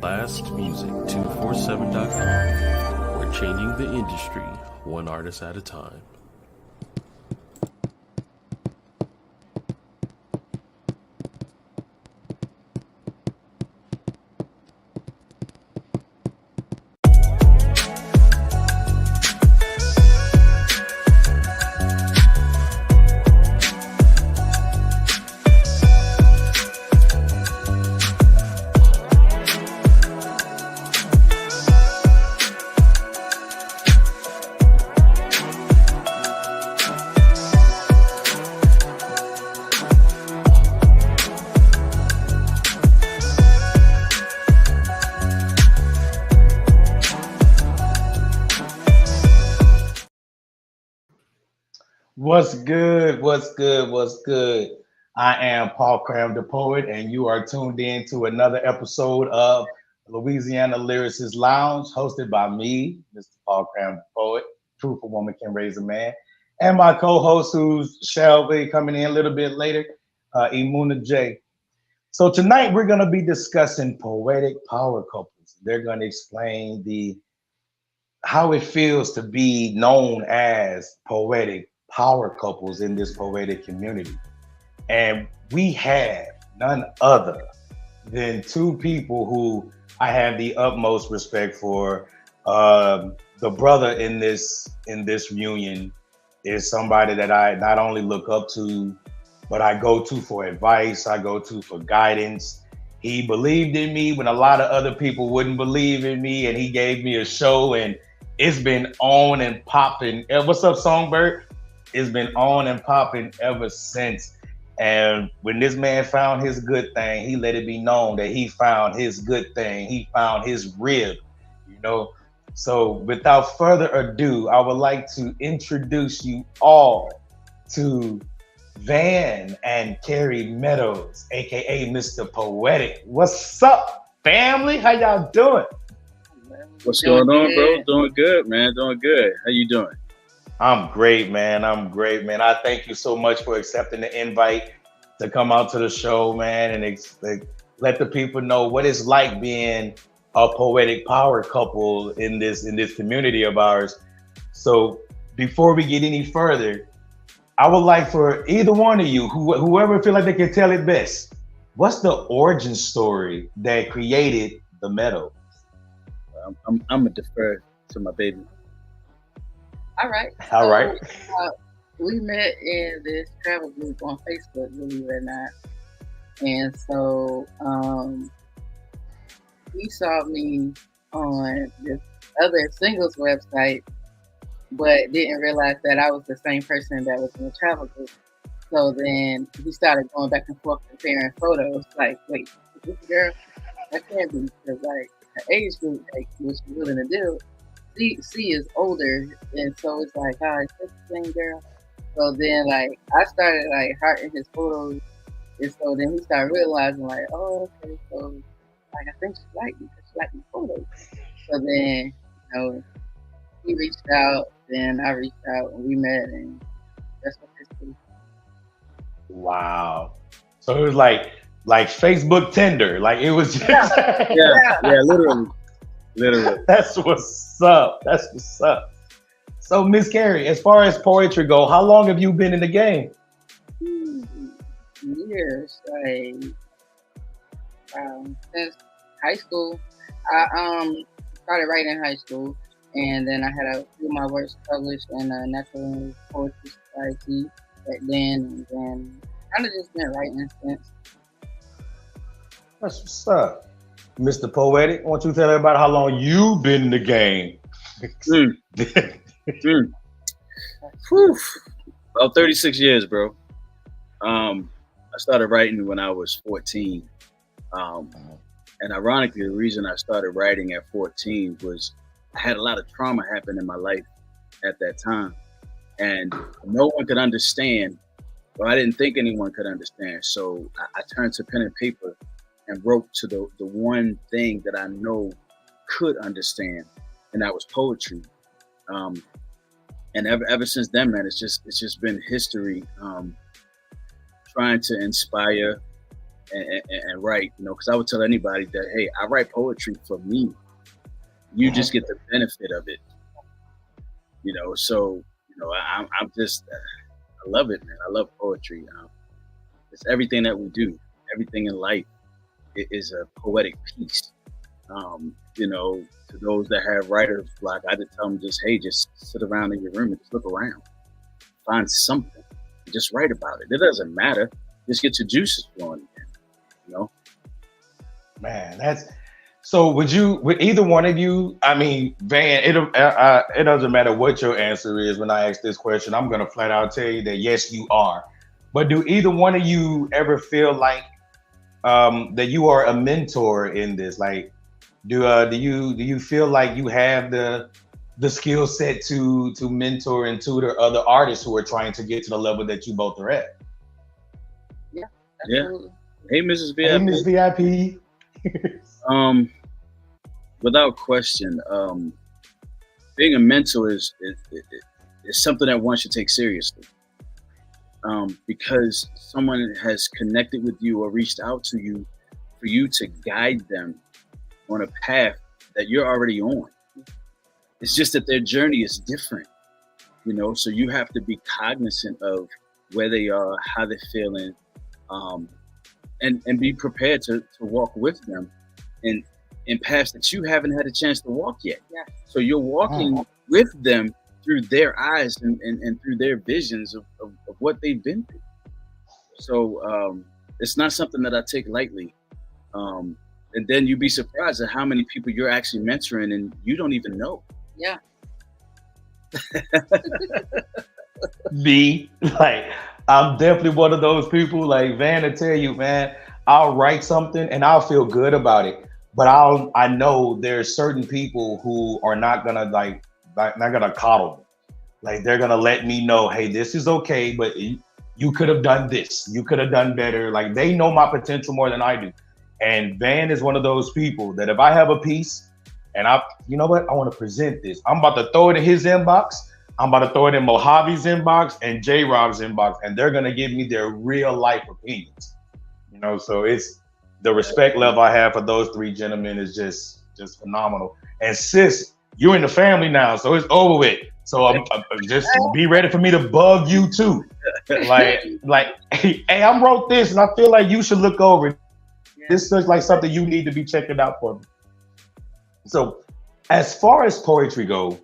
lastmusic247.com. We're changing the industry one artist at a time. What's good? What's good? What's good? I am Paul Cram, the poet, and you are tuned in to another episode of Louisiana Lyricist Lounge, hosted by me, Mr. Paul Cram, the poet. Truthful woman can raise a man, and my co-host, who's shall be coming in a little bit later, Imuna J. So tonight we're going to be discussing poetic power couples. They're going to explain how it feels to be known as poetic power couples in this poetic community. And we have none other than two people who I have the utmost respect for. The brother in this reunion is somebody that I not only look up to, but I go to for advice, I go to for guidance. He believed in me when a lot of other people wouldn't believe in me, and he gave me a show, and it's been on and popping. What's up, Songbird? It's been on and popping ever since. And when this man found his good thing, he let it be known that he found his good thing. He found his rib, you know? So without further ado, I would like to introduce you all to Van and Carrie Meadows, AKA Mr. Poetic. What's up, family? How y'all doing? What's going on, bro? Doing good, man. Doing good. How you doing? I'm great, man. I thank you so much for accepting the invite to come out to the show, man, and let the people know what it's like being a poetic power couple in this community of ours. So before we get any further, I would like for either one of you, whoever feel like they can tell it best, what's the origin story that created the Meadows? I'm gonna defer to my baby. All right. We met in this travel group on Facebook, believe it or not. And so he saw me on this other singles website, but didn't realize that I was the same person that was in the travel group. So then he started going back and forth comparing photos. Like, wait, is this girl? That can't be, because like the age group, like, what she's willing to do. C is older, and so it's like, oh, is this the same girl? So then, like, I started like hearting his photos, and so then he started realizing, like, oh, okay, so like I think she liked me because she liked my photos. So then, he reached out, then I reached out, and we met, and that's what this is. Wow. So it was like Facebook Tinder, like it was just yeah, literally. That's what's up. So Miss Carrie, as far as poetry go, how long have you been in the game? Years, like since high school. I started writing in high school, and then I had a few of my works published in Natural Poetry Society back then, and then kind of just been writing since. That's what's up. Mr. Poetic, why don't you tell everybody how long you've been in the game? About 36 years, bro. I started writing when I was 14. And ironically, the reason I started writing at 14 was I had a lot of trauma happen in my life at that time. And no one could understand, or I didn't think anyone could understand. So I turned to pen and paper and wrote to the one thing that I know could understand, and that was poetry. And ever since then, man, it's just been history. Trying to inspire and write, because I would tell anybody that, hey, I write poetry for me. You just get the benefit of it, So, I'm just, I love it, man. I love poetry. It's everything that we do. Everything in life is a poetic piece. To those that have writer's block, I just tell them just sit around in your room and just look around, find something, and just write about it. It doesn't matter. Just get your juices flowing again. Man, that's so. Would either one of you? I mean, Van, it doesn't matter what your answer is when I ask this question. I'm gonna flat out tell you that yes, you are. But do either one of you ever feel like that you are a mentor in this? Like, do you feel like you have the skill set to mentor and tutor other artists who are trying to get to the level that you both are at? Yeah. Absolutely. Hey, Mrs. VIP. Hey, Miss VIP. Without question, being a mentor is something that one should take seriously. Because someone has connected with you or reached out to you for you to guide them on a path that you're already on. It's just that their journey is different, so you have to be cognizant of where they are, how they're feeling, and be prepared to walk with them in paths that you haven't had a chance to walk yet. Yeah. So you're walking with them through their eyes and through their visions of what they've been through. So it's not something that I take lightly. And then you'd be surprised at how many people you're actually mentoring and you don't even know. Yeah. Me, like, I'm definitely one of those people. Like Van will tell you, man, I'll write something and I'll feel good about it, but I know there's certain people who are not gonna not gonna coddle me. Like they're gonna let me know, hey, this is okay, but you could have done this, you could have done better. Like they know my potential more than I do. And Van is one of those people that if I have a piece and you know what, I want to present this, I'm about to throw it in his inbox. I'm about to throw it in Mojave's inbox and J-Rob's inbox, and they're gonna give me their real life opinions. So it's the respect level I have for those three gentlemen is just phenomenal. And sis, you're in the family now, so it's over with. So I'm just be ready for me to bug you too. Like, hey, I wrote this and I feel like you should look over it. This looks like something you need to be checking out for me. So as far as poetry go,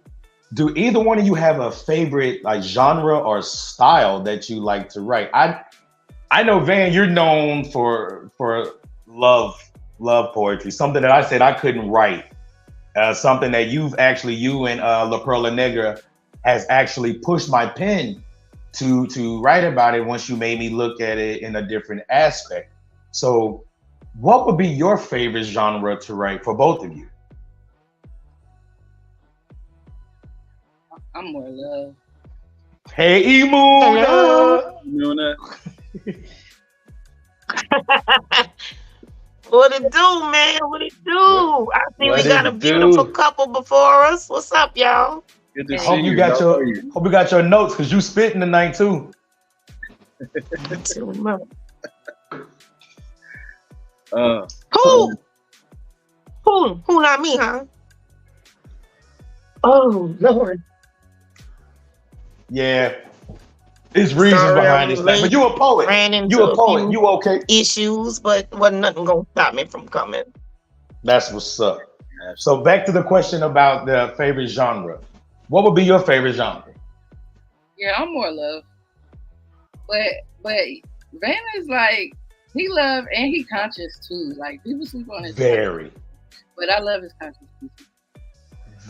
do either one of you have a favorite like genre or style that you like to write? I know, Van, you're known for love poetry, something that I said I couldn't write. Something that you and La Perla Negra has actually pushed my pen to write about it once you made me look at it in a different aspect. So what would be your favorite genre to write for both of you? I'm more love. Hey, Imuna. What it do, man? What it do? I see we got a beautiful couple before us. What's up, y'all? Good to see Hope you got your notes because you spitting tonight too. Who not me, huh? Oh Lord. Yeah. It's reasons behind this thing. But you a poet. You a poet. You okay? Issues, but wasn't nothing gonna stop me from coming. That's what's up. So back to the question about the favorite genre. What would be your favorite genre? Yeah, I'm more love. But Van is like, he love and he conscious too. Like people sleep on his very. But I love his conscious too.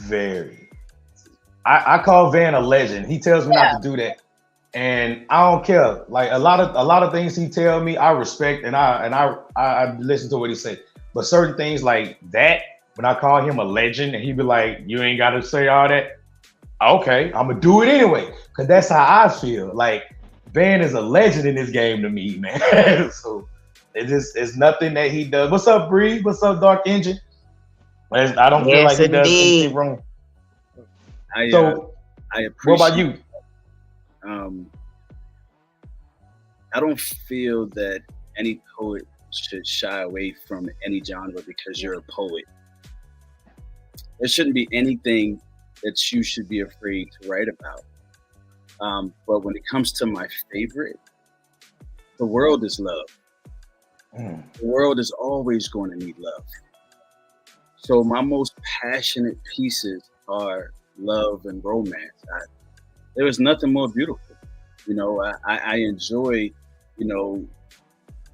Very. I call Van a legend. He tells me not to do that. And I don't care. Like a lot of things he tell me, I respect and I listen to what he say. But certain things like that, when I call him a legend and he be like, you ain't gotta say all that. Okay, I'm gonna do it anyway. Cause that's how I feel. Like Van is a legend in this game to me, man. So it's nothing that he does. What's up, Bree? What's up, Dark Engine? I don't feel like he does anything wrong. I appreciate. What about you? I don't feel that any poet should shy away from any genre because you're a poet. There shouldn't be anything that you should be afraid to write about. But when it comes to my favorite, the world is love. The world is always going to need love. So my most passionate pieces are love and romance. There is nothing more beautiful. You know, I enjoy, you know,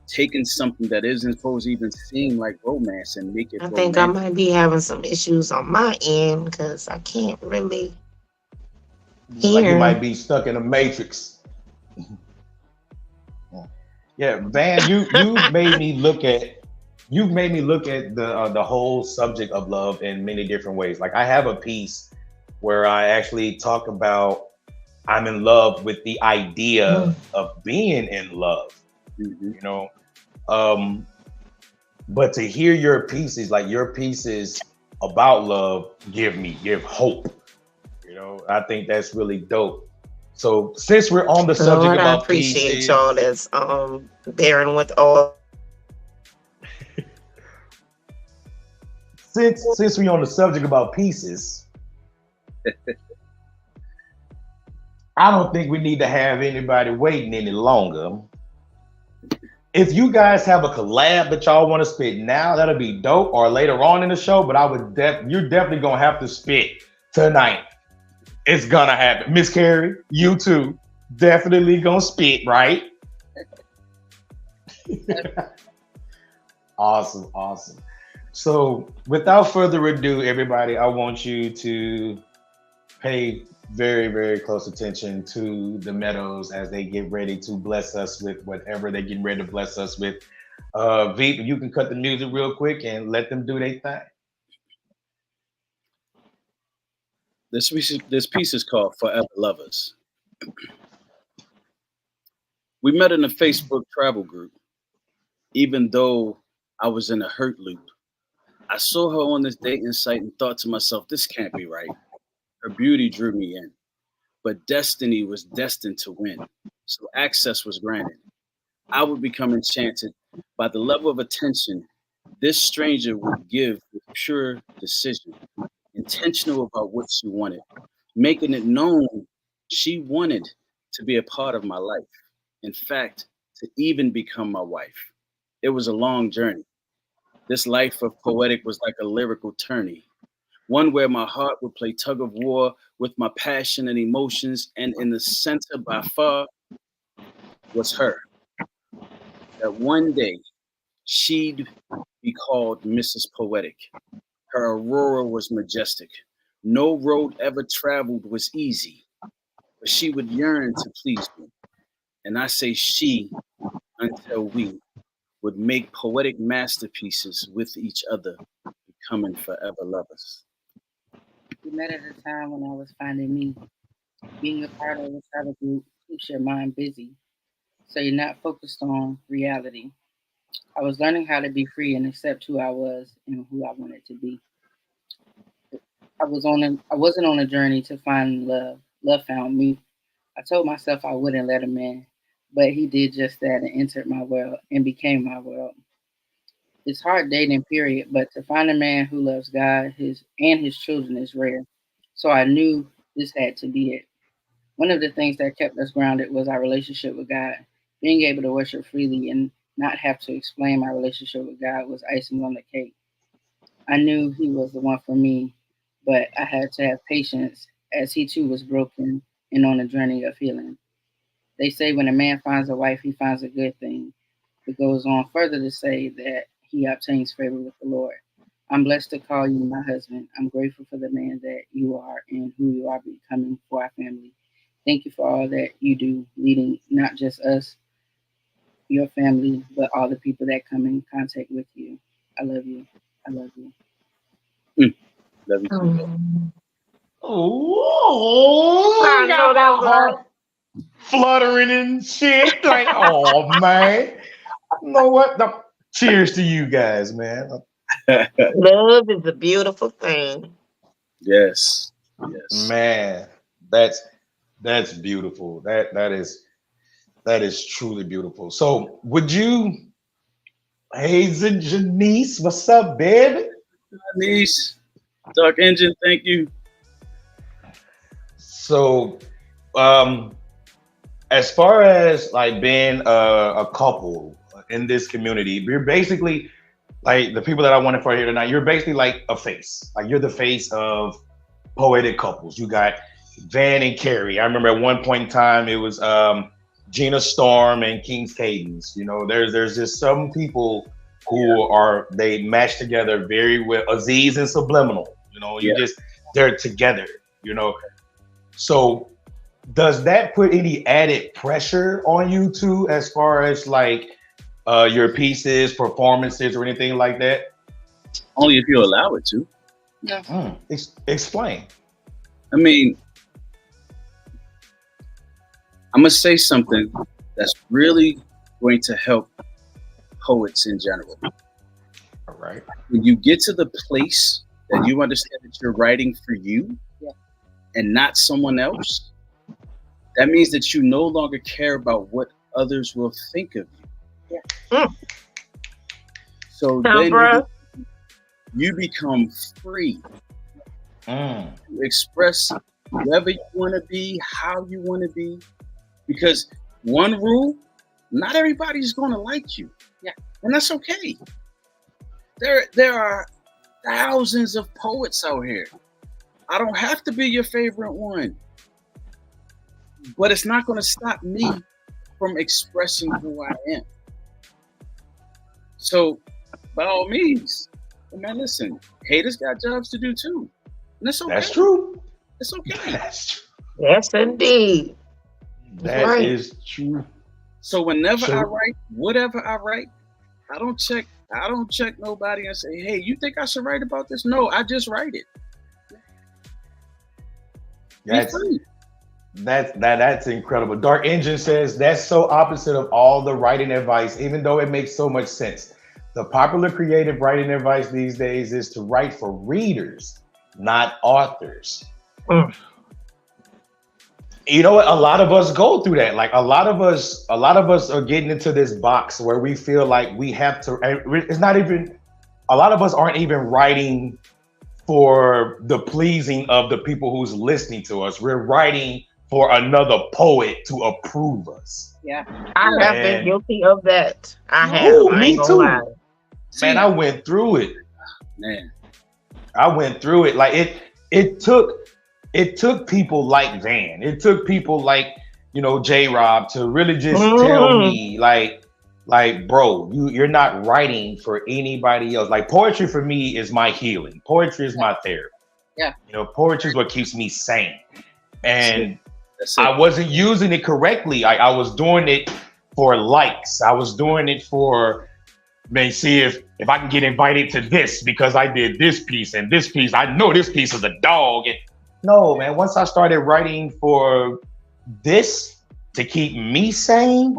taking something that isn't supposed to even seem like romance and make it I romantic. think I might be having some issues on my end because I can't really hear. Like you might be stuck in a matrix. Yeah, Van, you made me look at the whole subject of love in many different ways. Like I have a piece where I actually talk about I'm in love with the idea of being in love. You know, but to hear your pieces, like your pieces about love, give hope. You know, I think that's really dope. So since we're on the subject Lord, I about appreciate pieces, y'all that's bearing with all. Since we're on the subject about pieces, I don't think we need to have anybody waiting any longer. If you guys have a collab that y'all want to spit now, that'll be dope, or later on in the show. But you're definitely gonna have to spit tonight. It's gonna happen. Miss Carrie, you too. Definitely gonna spit, right? Awesome. So without further ado, everybody, I want you to pay very, very close attention to the Meadows as they get ready to bless us with whatever they're getting ready to bless us with. Veep, you can cut the music real quick and let them do their thing. This piece is called Forever Lovers. We met in a Facebook travel group. Even though I was in a hurt loop, I saw her on this dating site and thought to myself, this can't be right. Her beauty drew me in, but destiny was destined to win. So access was granted. I would become enchanted by the level of attention this stranger would give with pure decision, intentional about what she wanted, making it known she wanted to be a part of my life. In fact, to even become my wife. It was a long journey. This life of poetic was like a lyrical tourney, one where my heart would play tug of war with my passion and emotions, and in the center by far was her. That one day she'd be called Mrs. Poetic. Her aurora was majestic. No road ever traveled was easy, but she would yearn to please me. And I say she until we would make poetic masterpieces with each other, becoming forever lovers. We met at a time when I was finding me. Being a part of a travel group keeps your mind busy, so you're not focused on reality. I was learning how to be free and accept who I was and who I wanted to be. I wasn't on a journey to find love. Love found me. I told myself I wouldn't let him in, but he did just that and entered my world and became my world. It's hard dating, period, but to find a man who loves God, his children is rare. So I knew this had to be it. One of the things that kept us grounded was our relationship with God. Being able to worship freely and not have to explain my relationship with God was icing on the cake. I knew he was the one for me, but I had to have patience as he too was broken and on a journey of healing. They say when a man finds a wife, he finds a good thing. It goes on further to say that he obtains favor with the Lord. I'm blessed to call you my husband. I'm grateful for the man that you are and who you are becoming for our family. Thank you for all that you do, leading not just us, your family, but all the people that come in contact with you. I love you. I love you. Love you too. Oh, I know that was fluttering and shit. Like, oh man. You know what? No. Cheers to you guys, man. love is a beautiful thing. Yes. Man, that's beautiful. That is truly beautiful. So would you Hey, Janice, what's up, baby? Niece, Dark Engine, thank you. So, as far as like being a couple in this community, you're basically like the people that I wanted for here tonight. You're basically like a face. Like you're the face of poetic couples. You got Van and Carrie. I remember at one point in time it was Gina Storm and King's Cadence. You know, there's just some people who are they match together very well. Aziz and Subliminal. You know, they're together. You know, so does that put any added pressure on you too, as far as like your pieces, performances, or anything like that? Only if you allow it to. Yeah. Explain. I mean, I'm gonna say something that's really going to help poets in general. All right. When you get to the place that you understand that you're writing for you and not someone else, that means that you no longer care about what others will think of you. Yeah. So then you become free to express whoever you want to be, how you want to be. Because one rule, not everybody's going to like you. Yeah. And that's okay. There are thousands of poets out here. I don't have to be your favorite one. But it's not going to stop me from expressing who I am. So, by all means, man, listen, haters got jobs to do too. And that's okay. That's true. It's okay. That's true. Yes, indeed. That is true. So whenever I write, whatever I write, I don't check nobody and say, hey, you think I should write about this? No, I just write it. That's incredible. Dark Engine says that's so opposite of all the writing advice, even though it makes so much sense. The popular creative writing advice these days is to write for readers, not authors. You know what? A lot of us go through that. Like a lot of us are getting into this box where we feel like we have to. It's not even. A lot of us aren't even writing for the pleasing of the people who's listening to us. We're writing for another poet to approve us. Yeah, I have been guilty of that. I have. Me too. Man, I went through it. Man, I went through it. Like it took people like Van. It took people like, you know, J-Rob to really just tell me like, bro, you're not writing for anybody else. Like poetry for me is my healing. Poetry is my therapy. Yeah. You know, poetry is what keeps me sane. And I wasn't using it correctly. I was doing it for likes. I was doing it for, see if I can get invited to this because I did this piece and this piece. I know this piece is a dog. And no, man, once I started writing for this to keep me sane,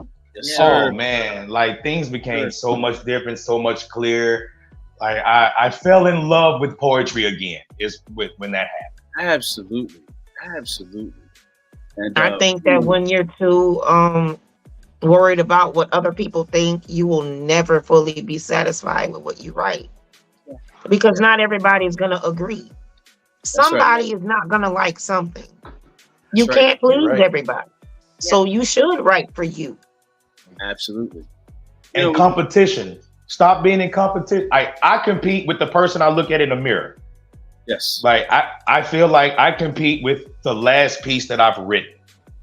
oh man, like things became so much different, so much clearer. Like I fell in love with poetry again when that happened. Absolutely. And, I think that when you're too worried about what other people think, you will never fully be satisfied with what you write. Yeah. Because not everybody is going to agree. Somebody is not going to like something. You can't please everybody. So you should write for you. Absolutely. And competition. Stop being in competition. I compete with the person I look at in the mirror. Yes. Like I feel like I compete with the last piece that I've written.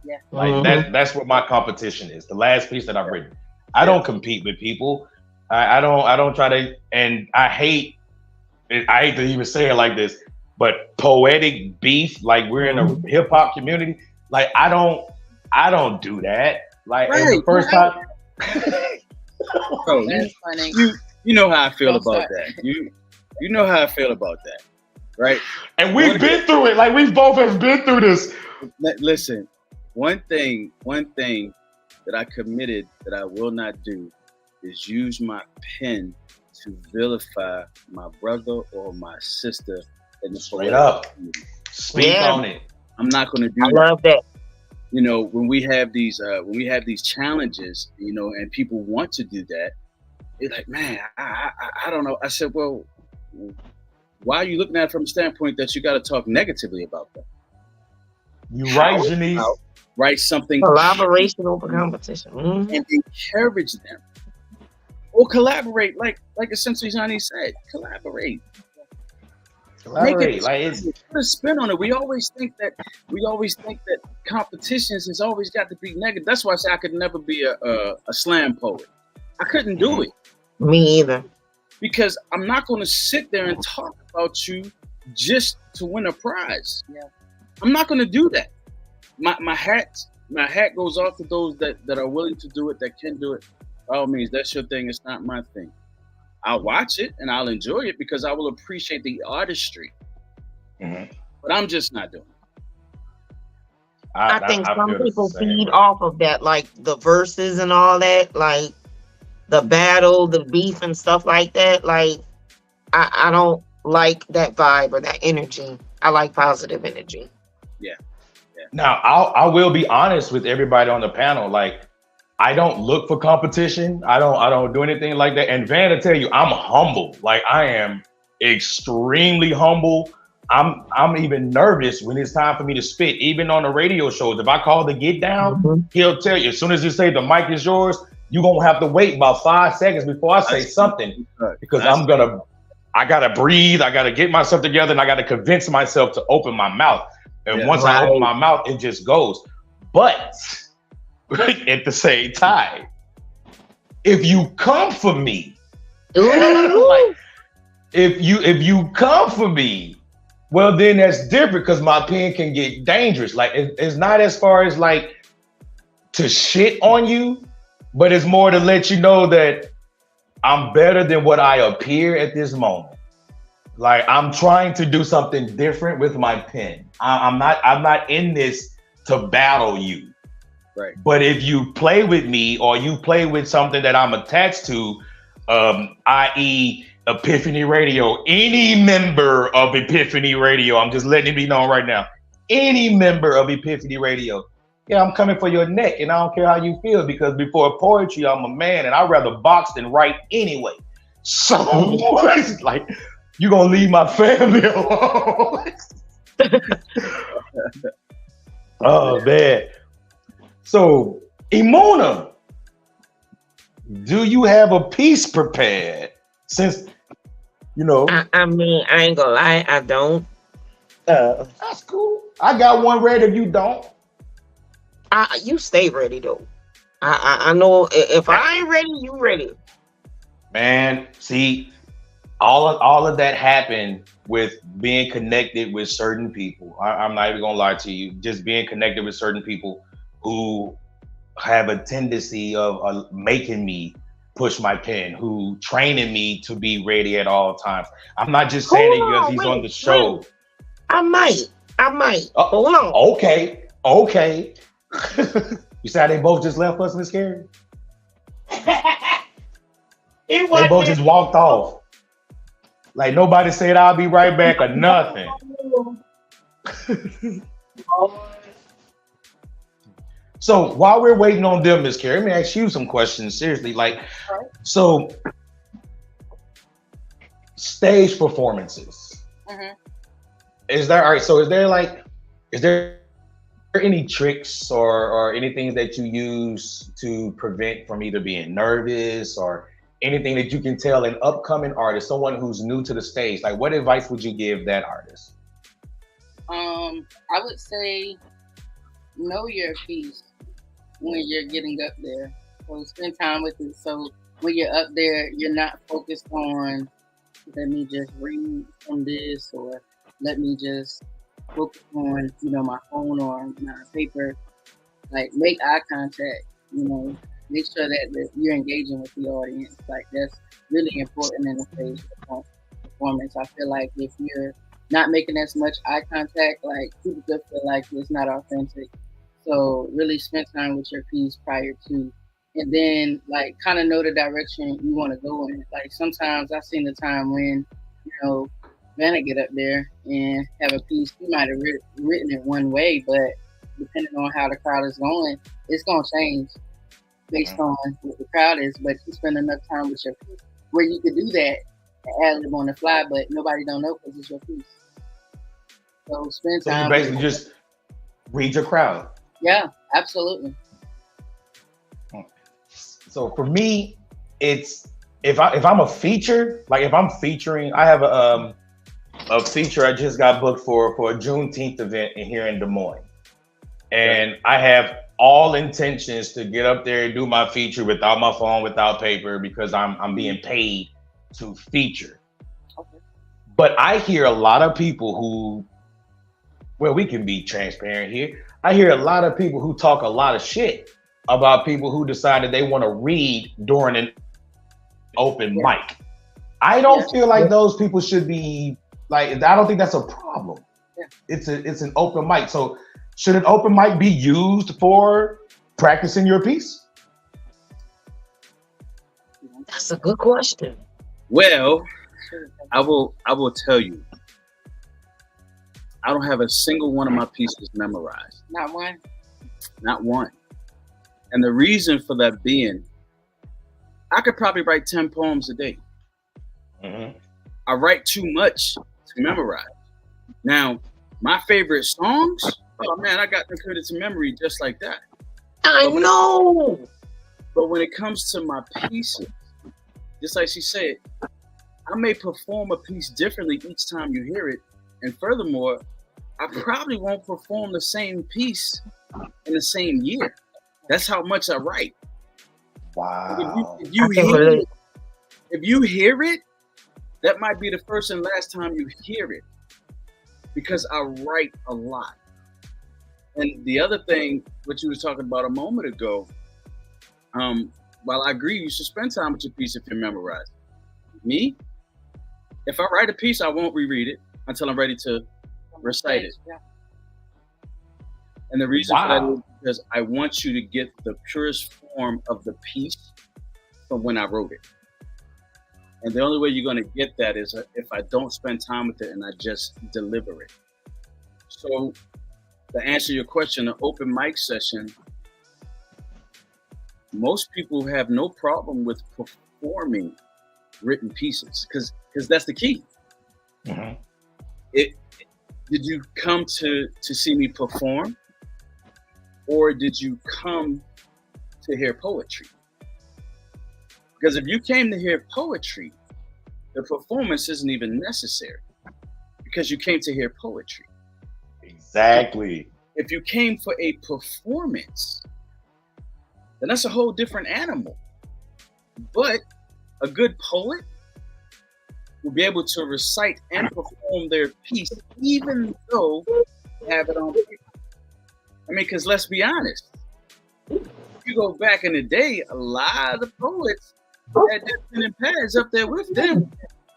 Yeah. Like that's what my competition is. The last piece that I've written. I don't compete with people. I don't try to, and I hate to even say it like this, but poetic beef, like we're in a hip hop community. Like I don't do that. Like the first time. Bro, you know how I feel about that. You know how I feel about that, right? And we've been through it. Like we both have been through this. Listen, one thing that I committed that I will not do is use my pen to vilify my brother or my sister. Straight up. Speak on it. I'm not going to do that. I love that. You know, when we have these challenges, you know, and people want to do that, You're like, man, I don't know. I said, well, why are you looking at it from a standpoint that you got to talk negatively about that? You right, Janice. Write something Collaboration over competition. Mm-hmm. and encourage them, or collaborate. Like essentially Johnny said, collaborate. Collaborate. Like put a spin on it. We always think that competitions has always got to be negative. That's why I say I could never be a slam poet. I couldn't do it. Me either. Because I'm not going to sit there and talk about you just to win a prize. Yeah. I'm not going to do that. My hat goes off to those that are willing to do it, that can do it. By all means, that's your thing. It's not my thing. I'll watch it and I'll enjoy it because I will appreciate the artistry. Mm-hmm. But I'm just not doing it. I think some people feed off of that, like the verses and all that, like the battle, the beef and stuff like that. Like I don't like that vibe or that energy. I like positive energy. Yeah. Now I will be honest with everybody on the panel. Like I don't look for competition. I don't do anything like that. And Van, to tell you, I'm humble. Like I am extremely humble. I'm even nervous when it's time for me to spit. Even on the radio shows, if I call the get down, he'll tell you as soon as you say the mic is yours, you're gonna have to wait about 5 seconds before I say something because I gotta breathe. I gotta get myself together, and I gotta convince myself to open my mouth. And once I open my mouth, it just goes. But at the same time, if you come for me, like if you come for me, well then that's different because my pen can get dangerous. Like it's not as far as like to shit on you, but it's more to let you know that I'm better than what I appear at this moment. Like I'm trying to do something different with my pen. I'm not in this to battle you. Right. But if you play with me or you play with something that I'm attached to, i.e. Epiphany Radio, any member of Epiphany Radio, I'm just letting it be known right now, any member of Epiphany Radio, yeah, I'm coming for your neck and I don't care how you feel because before poetry, I'm a man and I'd rather box than write anyway. So it's like, you're going to leave my family alone. Oh, man. So, Imuna, do you have a piece prepared? Since, you know. I mean, I ain't gonna lie, I don't. That's cool. I got one ready if you don't. You stay ready, though. I know if I ain't ready, you ready. Man, see, all of that happened with being connected with certain people. I'm not even gonna lie to you. Just being connected with certain people who have a tendency of making me push my pen, who training me to be ready at all times. I'm not just saying it because he's on the show. Wait. I might. Hold on. Okay. You said they both just left us, Miss Carrie? They both just walked off. Like nobody said I'll be right back or nothing. So while we're waiting on them, Miss Carrie, let me ask you some questions. Seriously, like, so stage performances. Mm-hmm. Is there any tricks or anything that you use to prevent from either being nervous or anything that you can tell an upcoming artist, someone who's new to the stage? Like, what advice would you give that artist? I would say know your piece when you're getting up there. So spend time with it. So when you're up there, you're not focused on, let me just read from this or let me just focus on, my phone or my paper. Like, make eye contact, make sure that you're engaging with the audience. Like, that's really important in a stage performance. I feel like if you're not making as much eye contact, like, people just feel like it's not authentic. So really spend time with your piece prior to, and then like kind of know the direction you want to go in. Like sometimes I've seen the time when, Vanna get up there and have a piece. He might have written it one way, but depending on how the crowd is going, it's gonna change. based on what the crowd is, but you spend enough time with your piece where you could do that and ad lib on the fly, but nobody don't know because it's your piece. So spend time. So you basically just read your crowd. Yeah, absolutely. So for me, it's if I'm a feature, like if I'm featuring, I have a feature I just got booked for a Juneteenth event here in Des Moines, and I have all intentions to get up there and do my feature without my phone, without paper, because I'm being paid to feature. Okay. But I hear a lot of people who, well, we can be transparent here. I hear a lot of people who talk a lot of shit about people who decided they want to read during an open mic. I don't feel like those people should be like, I don't think that's a problem. Yeah. It's an open mic. So should an open mic be used for practicing your piece? That's a good question. Well, I will tell you, I don't have a single one of my pieces memorized. Not one? Not one. And the reason for that being, I could probably write 10 poems a day. Mm-hmm. I write too much to memorize. Now, my favorite songs, oh man, I got them committed to memory just like that. I know. But when it comes to my pieces, just like she said, I may perform a piece differently each time you hear it. And furthermore, I probably won't perform the same piece in the same year. That's how much I write. Wow. If you hear it, that might be the first and last time you hear it, because I write a lot. And the other thing, what you were talking about a moment ago, while I agree you should spend time with your piece if you're memorized. Me, if I write a piece, I won't reread it until I'm ready to recite it. Yeah. And the reason for that is because I want you to get the purest form of the piece from when I wrote it. And the only way you're going to get that is if I don't spend time with it and I just deliver it. So to answer your question, an open mic session, most people have no problem with performing written pieces because that's the key. Mm-hmm. Did you come to see me perform, or did you come to hear poetry? Because if you came to hear poetry, the performance isn't even necessary because you came to hear poetry. Exactly. If you came for a performance, then that's a whole different animal. But a good poet will be able to recite and perform their piece, even though they have it on paper. I mean, because let's be honest, if you go back in the day, a lot of the poets had their pen and pads up there with them.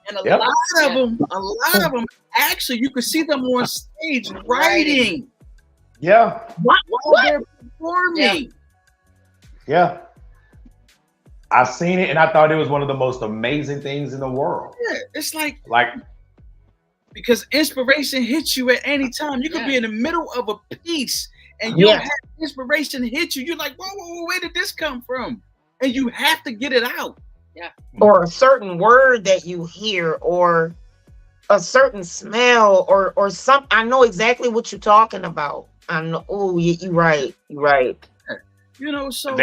And a lot of them, actually, you could see them on stage writing. Yeah. While they're performing. Yeah. I've seen it, and I thought it was one of the most amazing things in the world. Yeah, it's like because inspiration hits you at any time. You could be in the middle of a piece, and you'll have inspiration hit you. You're like, whoa, where did this come from? And you have to get it out. Yeah. Or a certain word that you hear, or a certain smell, or some. I know exactly what you're talking about. I know. Oh, you're right. You're right. You know, so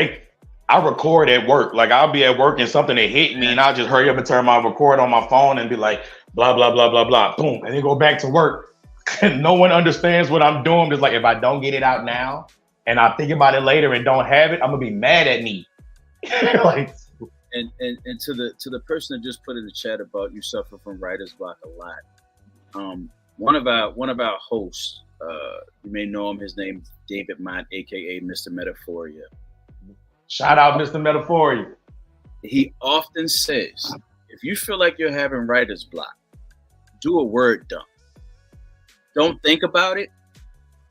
I record at work. Like I'll be at work and something that hit me, and I'll just hurry up and turn my record on my phone and be like, blah blah blah blah blah, boom, and then go back to work. And no one understands what I'm doing. Just like if I don't get it out now, and I think about it later and don't have it, I'm gonna be mad at me. Like. And to the person that just put in the chat about you suffer from writer's block a lot. One of our hosts, you may know him. His name's David Mott, aka Mr. Metaphoria. Shout out, Mr. Metaphoria. He often says, if you feel like you're having writer's block, do a word dump. Don't think about it.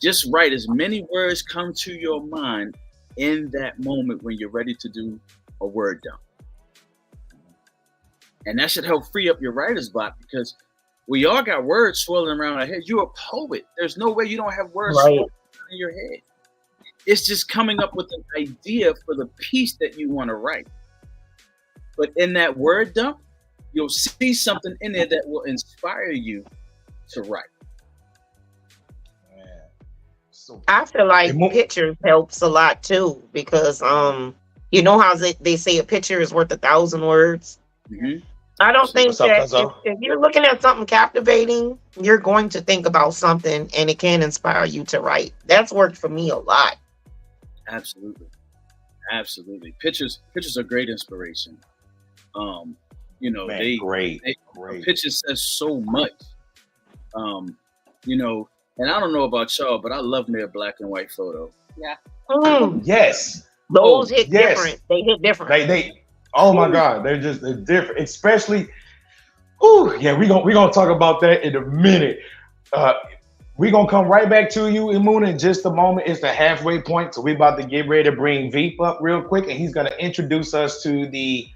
Just write as many words come to your mind in that moment when you're ready to do a word dump. And that should help free up your writer's block because we all got words swirling around our head. You're a poet. There's no way you don't have words swirling in your head. It's just coming up with an idea for the piece that you want to write. But in that word dump, you'll see something in there that will inspire you to write. Man. So I feel like pictures helps a lot too, because you know how they say a picture is worth 1,000 words. Mm-hmm. I don't think that if you're looking at something captivating, you're going to think about something and it can inspire you to write. That's worked for me a lot. Absolutely. Absolutely. Pictures are great inspiration. You know, man, great. Pictures says so much. You know, and I don't know about y'all, but I love me a black and white photo. Yeah. Yes. Those hit different. They hit different. They oh my God, they're different. Especially, yeah, we're gonna talk about that in a minute. We're gonna come right back to you, Imuna, in just a moment. It's the halfway point, so we're about to get ready to bring Veep up real quick, and he's gonna introduce us to the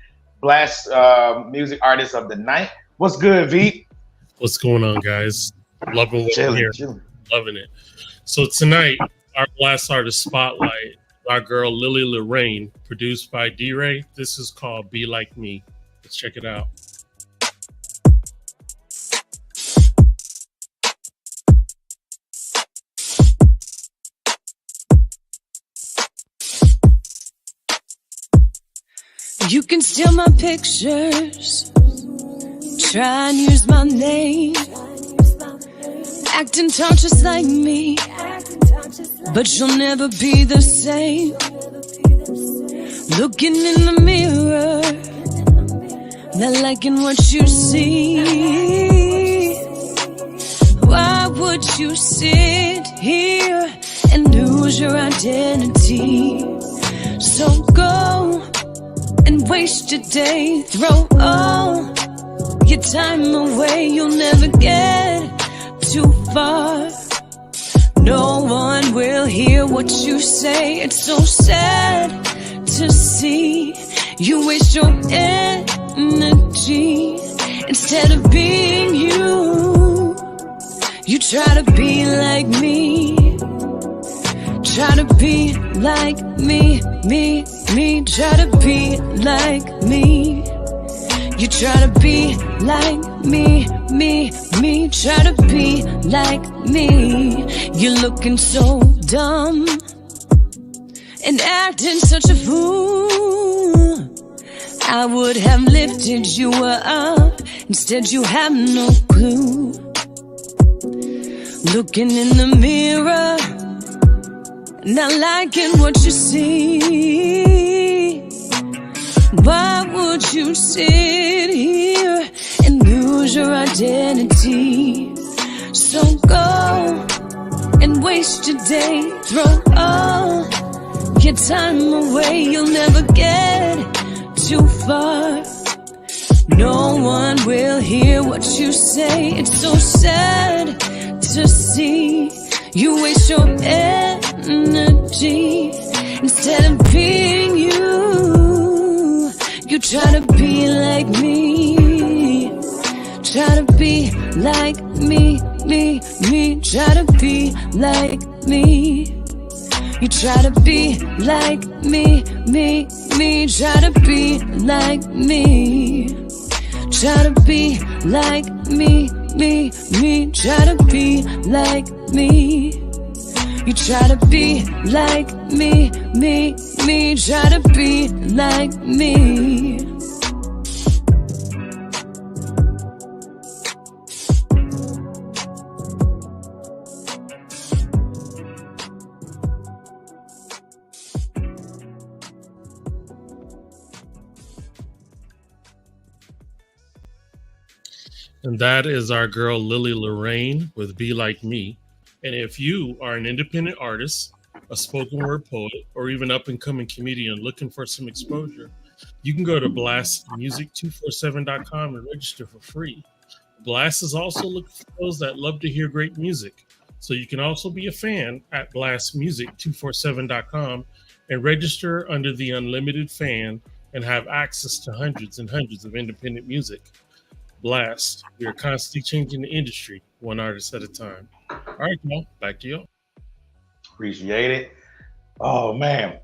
Blast Music Artist of the Night. What's good, Veep? What's going on, guys? Loving what I'm hearing. Loving it. So tonight, our Blast Artist Spotlight, our girl Lily Lorraine, produced by D-Ray. This is called Be Like Me. Let's check it out. You can steal my pictures, try and use my name, acting tall just like me, but you'll never be the same. Looking in the mirror, not liking what you see. Why would you sit here and lose your identity? So go and waste your day, throw all your time away. You'll never get too far. No one will hear what you say. It's so sad to see you waste your energy instead of being you. You try to be like me, try to be like me, me. Try to be like me. You try to be like me, me. Try to be like me. You're looking so dumb and acting such a fool. I would have lifted you up, instead you have no clue. Looking in the mirror, not liking what you see. Why would you sit here and lose your identity? So go and waste your day, throw all your time away. You'll never get too far. No one will hear what you say. It's so sad to see you waste your energy instead of being you. You try to be like me, try to be like me, me. Try to be like me. You try to be like me, me. Try to be like me. Try to be like me, me. Try to be like me. You try to be like me, me. Try to be like me. And that is our girl Lily Lorraine with Be Like Me. And if you are an independent artist, a spoken word poet, or even up-and-coming comedian looking for some exposure, you can go to blastmusic247.com and register for free. Blast is also looking for those that love to hear great music. So you can also be a fan at blastmusic247.com and register under the Unlimited Fan and have access to hundreds and hundreds of independent music. Blast, we are constantly changing the industry, one artist at a time. All right, y'all, back to y'all. Appreciate it. Oh man.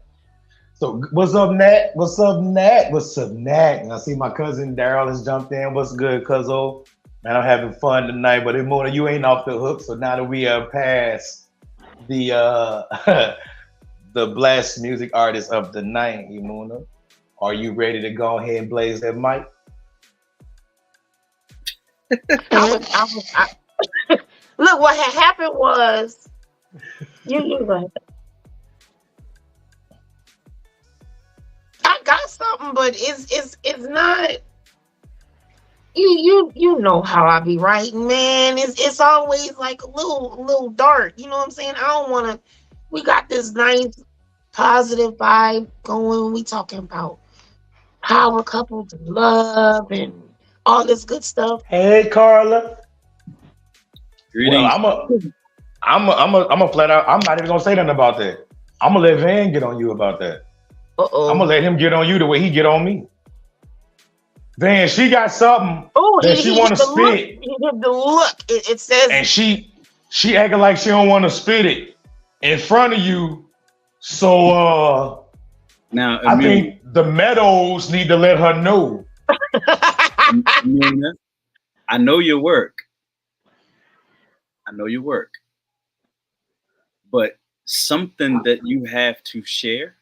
So what's up, Nat? What's up, Nat? What's up, Nat? And I see my cousin Daryl has jumped in. What's good, cuzzo? Man, I'm having fun tonight. But Mona, you ain't off the hook. So now that we are past the the blessed music artist of the night, Mona, are you ready to go ahead and blaze that mic? Look, what had happened was you go ahead. I got something, but it's not. You know how I be writing, man. It's always like a little dark. You know what I'm saying? I don't want to. We got this nice positive vibe going. We talking about power couples and love and all this good stuff. Hey, Carla. Greetings. Well, I'm a flat out. I'm not even gonna say nothing about that. I'm gonna let Van get on you about that. I'm gonna let him get on you the way he get on me. Van, she got something that she want to spit. He did the look. It says, and she acting like she don't want to spit it in front of you. So now I think the Meadows need to let her know. Amelia, I know your work. But something that you have to share,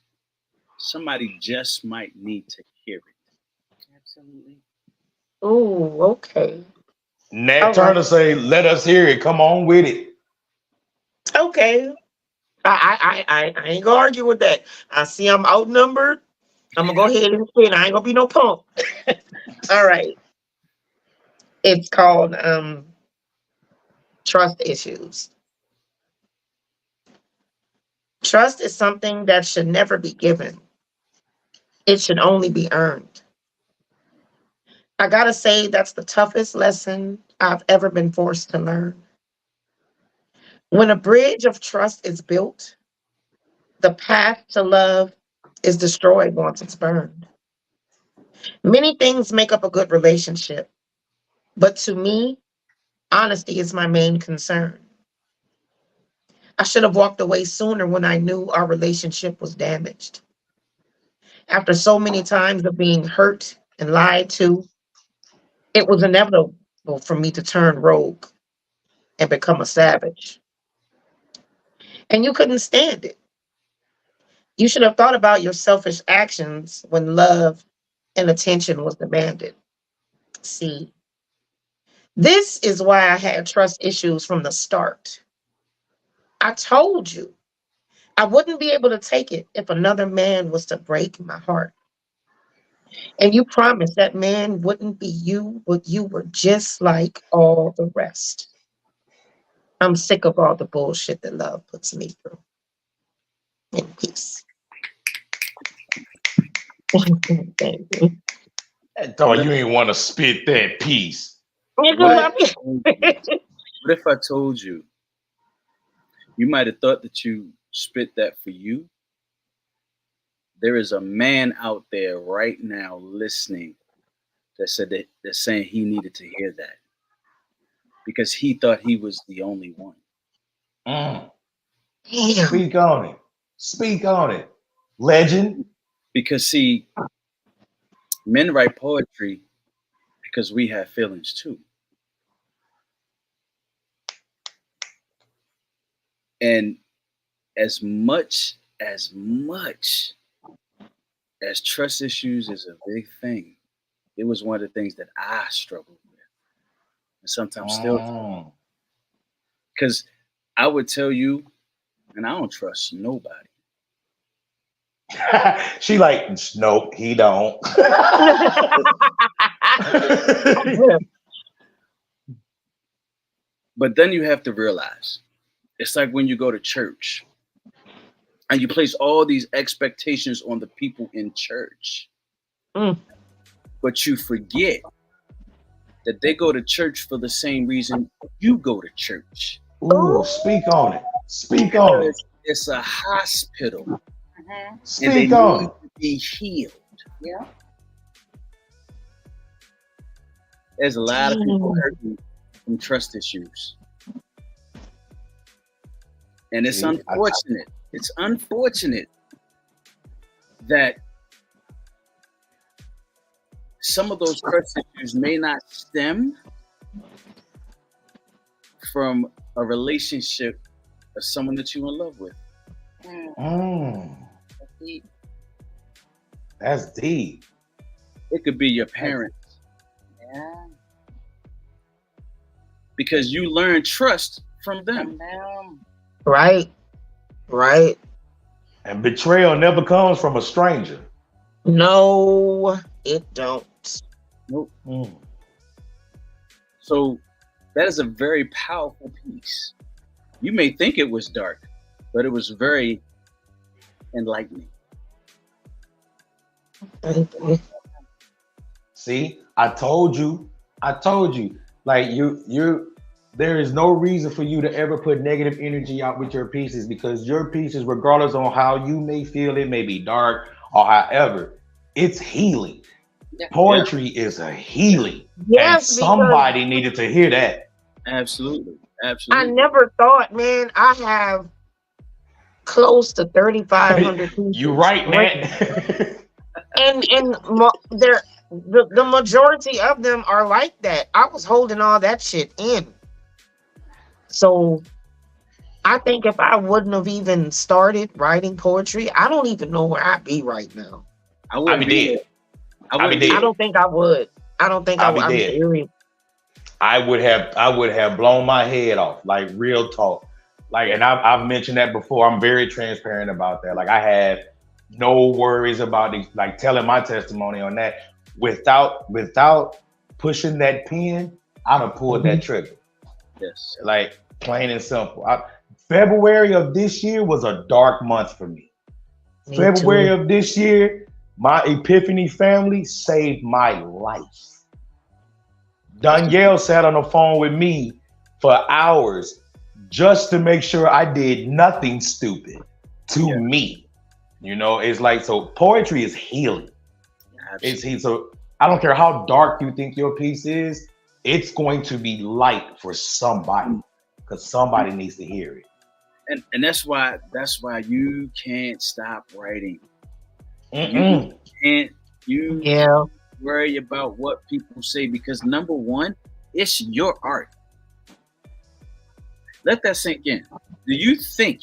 somebody just might need to hear it. Absolutely. oh, okay. Nat Turner say, "Let us hear it. Come on with it." Okay. I ain't gonna argue with that. I see I'm outnumbered. I'm gonna go ahead and spin. I ain't gonna be no punk. All right. It's called trust issues. Trust is something that should never be given. It should only be earned. I gotta say that's the toughest lesson I've ever been forced to learn. When a bridge of trust is built, the path to love is destroyed once it's burned. Many things make up a good relationship, but to me, honesty is my main concern. I should have walked away sooner when I knew our relationship was damaged. After so many times of being hurt and lied to, it was inevitable for me to turn rogue and become a savage. And you couldn't stand it. You should have thought about your selfish actions when love and attention was demanded. See, this is why I had trust issues from the start. I told you I wouldn't be able to take it if another man was to break my heart. And you promised that man wouldn't be you, but you were just like all the rest. I'm sick of all the bullshit that love puts me through. In peace. Thank you. Oh, you ain't want to spit that piece. What if I told you? You might have thought that you spit that for you. There is a man out there right now listening that said that they're saying he needed to hear that because he thought he was the only one. Speak on it. Speak on it. Legend. Because see, men write poetry because we have feelings too. And as much as trust issues is a big thing, it was one of the things that I struggled with. And sometimes still. Because I would tell you, and I don't trust nobody. She like, nope, he don't. But then you have to realize, it's like when you go to church and you place all these expectations on the people in church. But you forget that they go to church for the same reason you go to church. Ooh, speak on it. Speak on it. It's a hospital. Speak on it. To be healed. Yeah. There's a lot of people hurting from trust issues. And it's unfortunate It's unfortunate that some of those trust issues may not stem from a relationship of someone that you're in love with. That's deep. That's deep. It could be your parents. Yeah. Because you learn trust from them. Right. Right. And betrayal never comes from a stranger. No, it don't. Nope. So that is a very powerful piece. You may think it was dark, but it was very enlightening. See, I told you. Like there is no reason for you to ever put negative energy out with your pieces, because your pieces, regardless on how you may feel, it may be dark or however, it's healing. Yeah. Poetry is a healing. Yes, and somebody needed to hear that. Absolutely. I never thought, man, I have close to 3,500 pieces. You're right, man. and the majority of them are like that. I was holding all that shit in. So I think if I wouldn't have even started writing poetry, I don't even know where I'd be right now. I'd be dead. I don't think I would. I don't think I would. I'm serious. I would have blown my head off, like real talk. Like, and I've mentioned that before. I'm very transparent about that. Like, I have no worries about like telling my testimony on that. Without pushing that pen, I'd have pulled that trigger. Yes. Like, plain and simple. February of this year was a dark month for me. February of this year, my Epiphany family saved my life. Danielle sat on the phone with me for hours just to make sure I did nothing stupid to me. You know, it's like, so poetry is healing. Absolutely. So I don't care how dark you think your piece is, it's going to be light for somebody, because somebody needs to hear it. And that's why you can't stop writing. Mm-mm. You can't worry about what people say, because number one, it's your art. Let that sink in. Do you think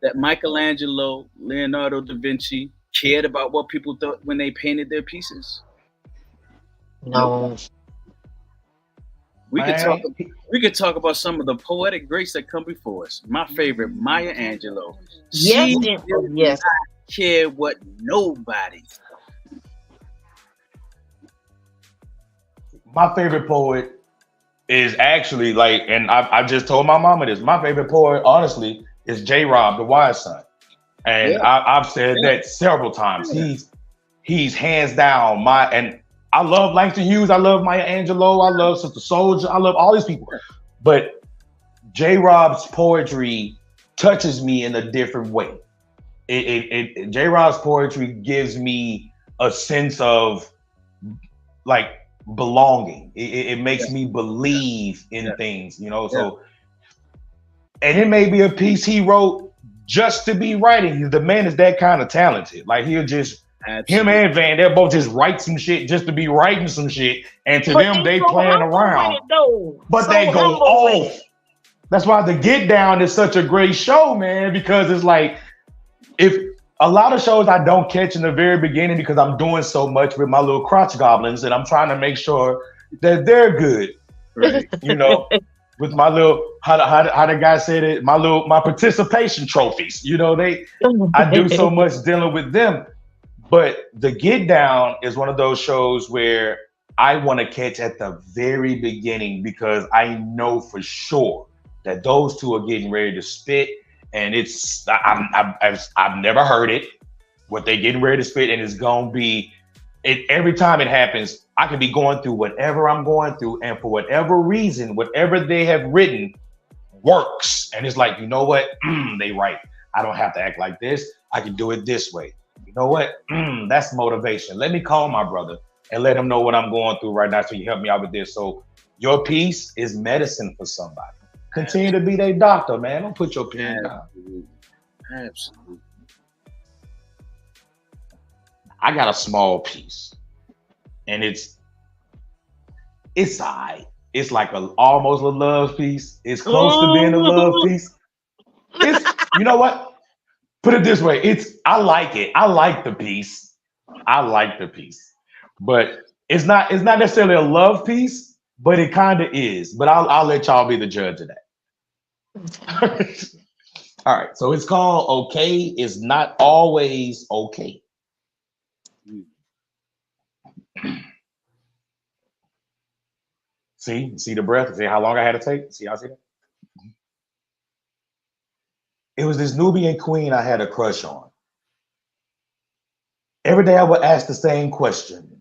that Michelangelo, Leonardo da Vinci cared about what people thought when they painted their pieces? No. We could talk about some of the poetic greats that come before us. My favorite, Maya Angelou. She did not care what nobody thought. My favorite poet is actually like, and I just told my mama this, my favorite poet, honestly, is J-Rob, the Wise Son. And I've said that several times. He's hands down and I love Langston Hughes, I love Maya Angelou, I love Sister Soldier, I love all these people. But J-Rob's poetry touches me in a different way. J-Rob's poetry gives me a sense of like belonging. It makes me believe in things, you know. So, and it may be a piece he wrote just to be writing. The man is that kind of talented. Like, he'll just him and Van, they'll both just write some shit just to be writing some shit, and to them they playing around. But they go off. That's why the Get Down is such a great show, man, because it's like, if a lot of shows I don't catch in the very beginning because I'm doing so much with my little crotch goblins and I'm trying to make sure that they're good, right? You know, with my little, how the guy said it, my participation trophies, you know, I do so much dealing with them. But the Get Down is one of those shows where I want to catch at the very beginning, because I know for sure that those two are getting ready to spit. And I've never heard it, what they getting ready to spit, and it's gonna be every time it happens, I could be going through whatever I'm going through, and for whatever reason, whatever they have written works. And it's like, you know what? They right. I don't have to act like this. I can do it this way. You know what? That's motivation. Let me call my brother and let him know what I'm going through right now, so you help me out with this. So your piece is medicine for somebody. Continue to be their doctor, man. Don't put your pen down. Absolutely. I got a small piece, and it's alright. It's like almost a love piece. It's close to being a love piece. It's, you know what? Put it this way. I like it. I like the piece. I like the piece. But it's not necessarily a love piece, but it kind of is. But I'll let y'all be the judge of that. All right. So it's called Okay Is Not Always Okay. See the breath? See how long I had to take? See how I see that? It was this Nubian queen I had a crush on. Every day I would ask the same question.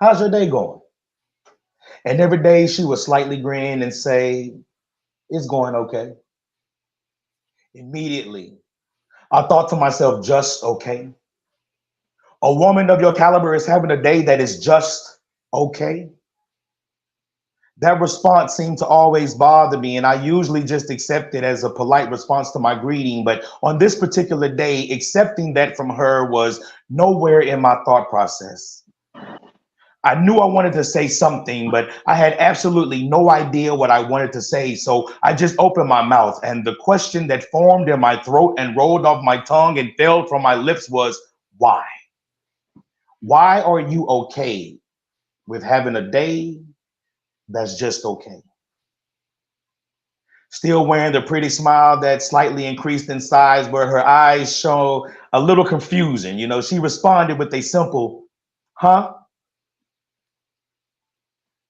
How's your day going? And every day she would slightly grin and say, it's going okay. Immediately, I thought to myself, just okay. A woman of your caliber is having a day that is just okay. That response seemed to always bother me, and I usually just accept it as a polite response to my greeting. But on this particular day, accepting that from her was nowhere in my thought process. I knew I wanted to say something, but I had absolutely no idea what I wanted to say. So I just opened my mouth, and the question that formed in my throat and rolled off my tongue and fell from my lips was, why? Why are you okay with having a day that's just okay? Still wearing the pretty smile that slightly increased in size, where her eyes show a little confusion. You know, she responded with a simple, huh?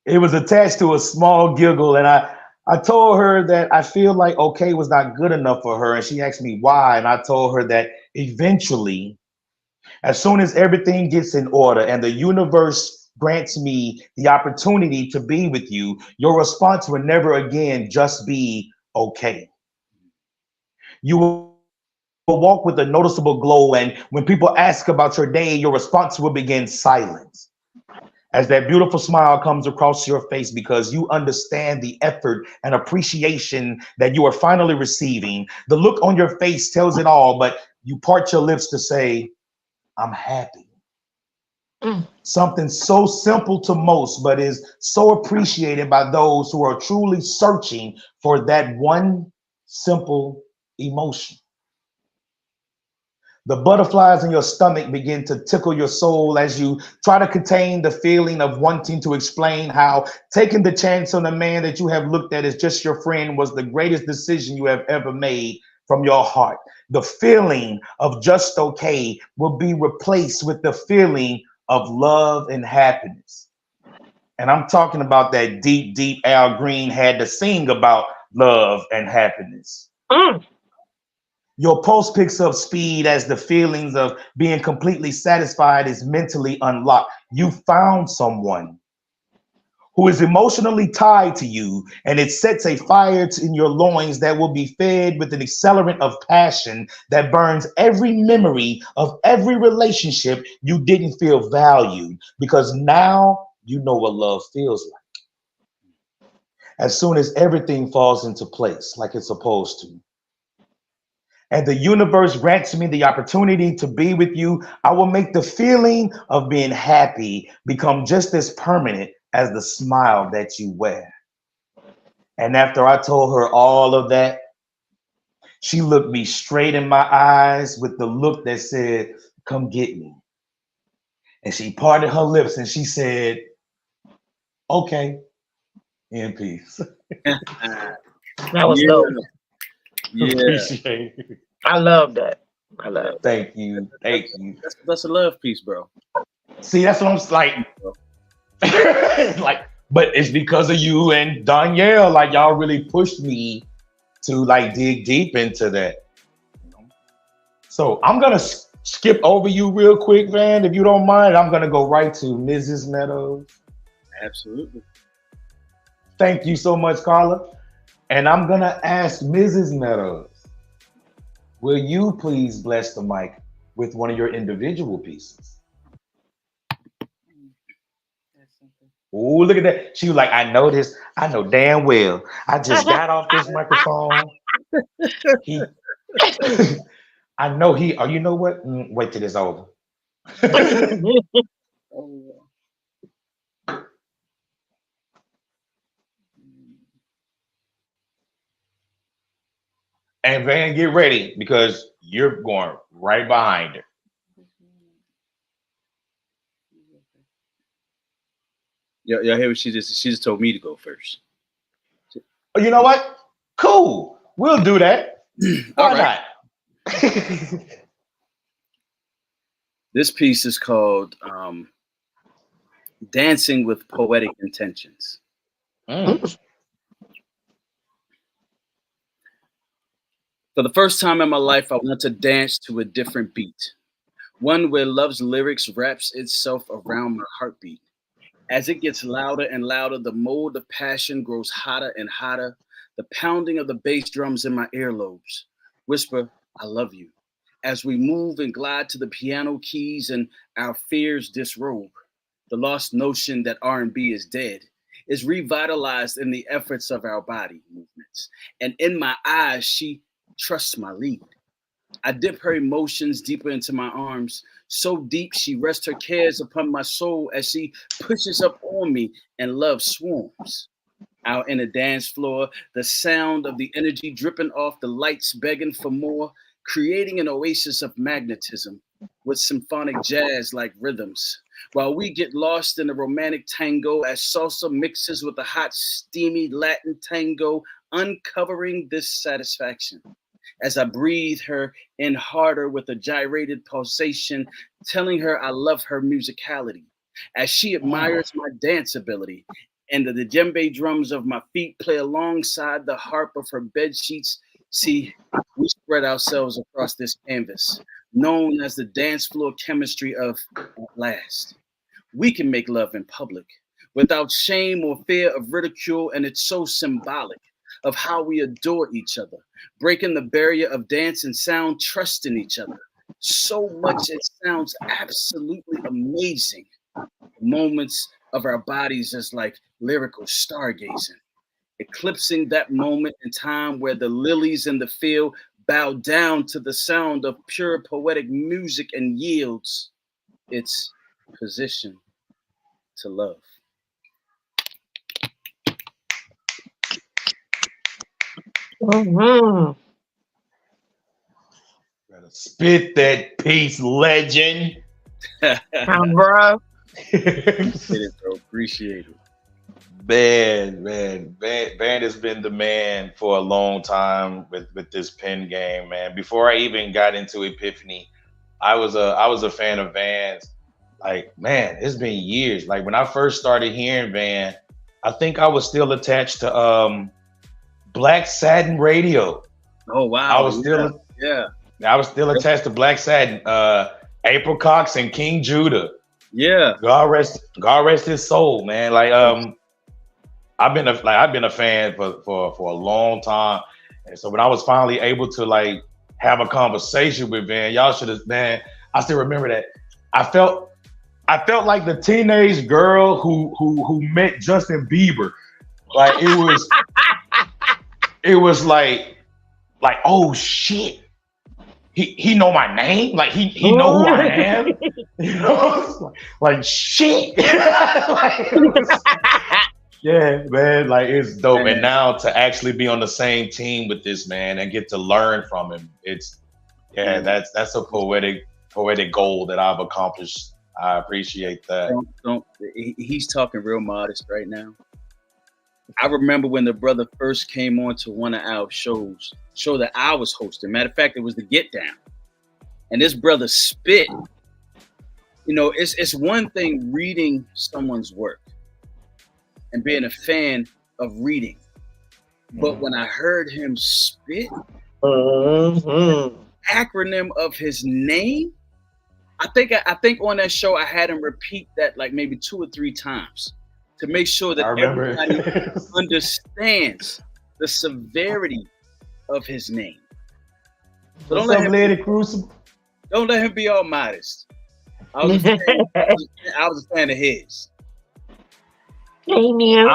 It was attached to a small giggle, and I told her that I feel like okay was not good enough for her, and she asked me why, and I told her that eventually, as soon as everything gets in order and the universe grants me the opportunity to be with you, your response will never again just be okay. You will walk with a noticeable glow, and when people ask about your day, your response will begin silence. As that beautiful smile comes across your face, because you understand the effort and appreciation that you are finally receiving. The look on your face tells it all, but you part your lips to say, I'm happy. Something so simple to most, but is so appreciated by those who are truly searching for that one simple emotion. The butterflies in your stomach begin to tickle your soul as you try to contain the feeling of wanting to explain how taking the chance on a man that you have looked at as just your friend was the greatest decision you have ever made from your heart. The feeling of just okay will be replaced with the feeling of love and happiness. And I'm talking about that deep, deep Al Green had to sing about love and happiness. Your pulse picks up speed as the feelings of being completely satisfied is mentally unlocked. You found someone who is emotionally tied to you, and it sets a fire in your loins that will be fed with an accelerant of passion that burns every memory of every relationship you didn't feel valued, because now you know what love feels like. As soon as everything falls into place like it's supposed to, and the universe grants me the opportunity to be with you, I will make the feeling of being happy become just as permanent as the smile that you wear. And after I told her all of that, she looked me straight in my eyes with the look that said, come get me. And she parted her lips and she said, okay, in peace. That was dope. Yeah. Appreciate it. I love that. I love that. Thank you. Thank you. That's a love piece, bro. See, that's what I'm like. Like, but it's because of you and Danielle. Like, y'all really pushed me to like dig deep into that. So I'm gonna skip over you real quick, man, if you don't mind. I'm gonna go right to Mrs. Meadows. Absolutely. Thank you so much, Carla. And I'm gonna ask Mrs. Meadows, will you please bless the mic with one of your individual pieces? Oh, look at that. She was like, I know this. I know damn well. I just got off this microphone. I know he. Oh, you know what? Wait till it's over. Oh, And Van, get ready because you're going right behind her. Y'all hear what she just told me to go first. Oh, you know what? Cool. We'll do that. Why not? This piece is called Dancing with Poetic Intentions. Mm. For the first time in my life, I want to dance to a different beat. One where love's lyrics wraps itself around my heartbeat. As it gets louder and louder, the mold of passion grows hotter and hotter. The pounding of the bass drums in my earlobes whisper, I love you. As we move and glide to the piano keys and our fears disrobe, the lost notion that R&B is dead is revitalized in the efforts of our body movements. And in my eyes, she trusts my lead. I dip her emotions deeper into my arms, so deep she rests her cares upon my soul as she pushes up on me and love swarms. Out in the dance floor, the sound of the energy dripping off the lights begging for more, creating an oasis of magnetism with symphonic jazz-like rhythms. While we get lost in the romantic tango as salsa mixes with a hot, steamy Latin tango, uncovering this satisfaction. As I breathe her in harder with a gyrated pulsation, telling her I love her musicality. As she admires my dance ability, and the djembe drums of my feet play alongside the harp of her bed sheets. See, we spread ourselves across this canvas, known as the dance floor chemistry of At Last. We can make love in public without shame or fear of ridicule, and it's so symbolic of how we adore each other, breaking the barrier of dance and sound, trusting each other. So much it sounds absolutely amazing. Moments of our bodies as like lyrical stargazing, eclipsing that moment in time where the lilies in the field bow down to the sound of pure poetic music and yields its position to love. Mhm. Spit that piece, legend. Bruh. Appreciate it. Van has been the man for a long time with this pen game, man. Before I even got into Epiphany, I was a fan of Van's. Like, man, it's been years. Like when I first started hearing Van, I think I was still attached to Black Satin Radio. Oh wow! I was still I was still attached to Black Satin. April Cox and King Judah. Yeah. God rest his soul, man. Like I've been a fan for a long time. And so when I was finally able to like have a conversation with Van, y'all should have, man, I still remember that. I felt like the teenage girl who met Justin Bieber. Like it was like oh shit. He know my name, like he know who I am, you know, like shit. Yeah, man, like it's dope. And now to actually be on the same team with this man and get to learn from him, that's a poetic goal that I've accomplished. I appreciate that. He's talking real modest right now. I remember when the brother first came on to one of our show that I was hosting. Matter of fact, it was the Get Down. And this brother spit. You know, it's one thing reading someone's work and being a fan of reading. But when I heard him spit, acronym of his name, I think on that show I had him repeat that like maybe 2 or 3 times to make sure that everybody understands the severity of his name. So don't let him be all modest. I was a fan of his. Amen.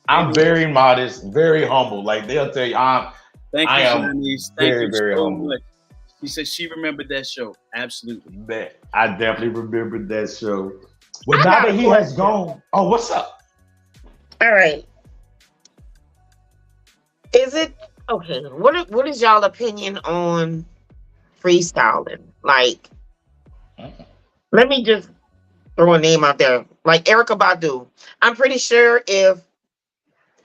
I'm very modest, very humble. Like they'll tell you, Thank you, I am Janice. Thank very, you very so humble. much. She said she remembered that show. Absolutely. Bet. I definitely remember that show. Well, I now got that a he has question. gone, oh, what's up? All right. Is it okay? What is y'all opinion on freestyling? Like, let me just throw a name out there, like Erica Badu. I'm pretty sure if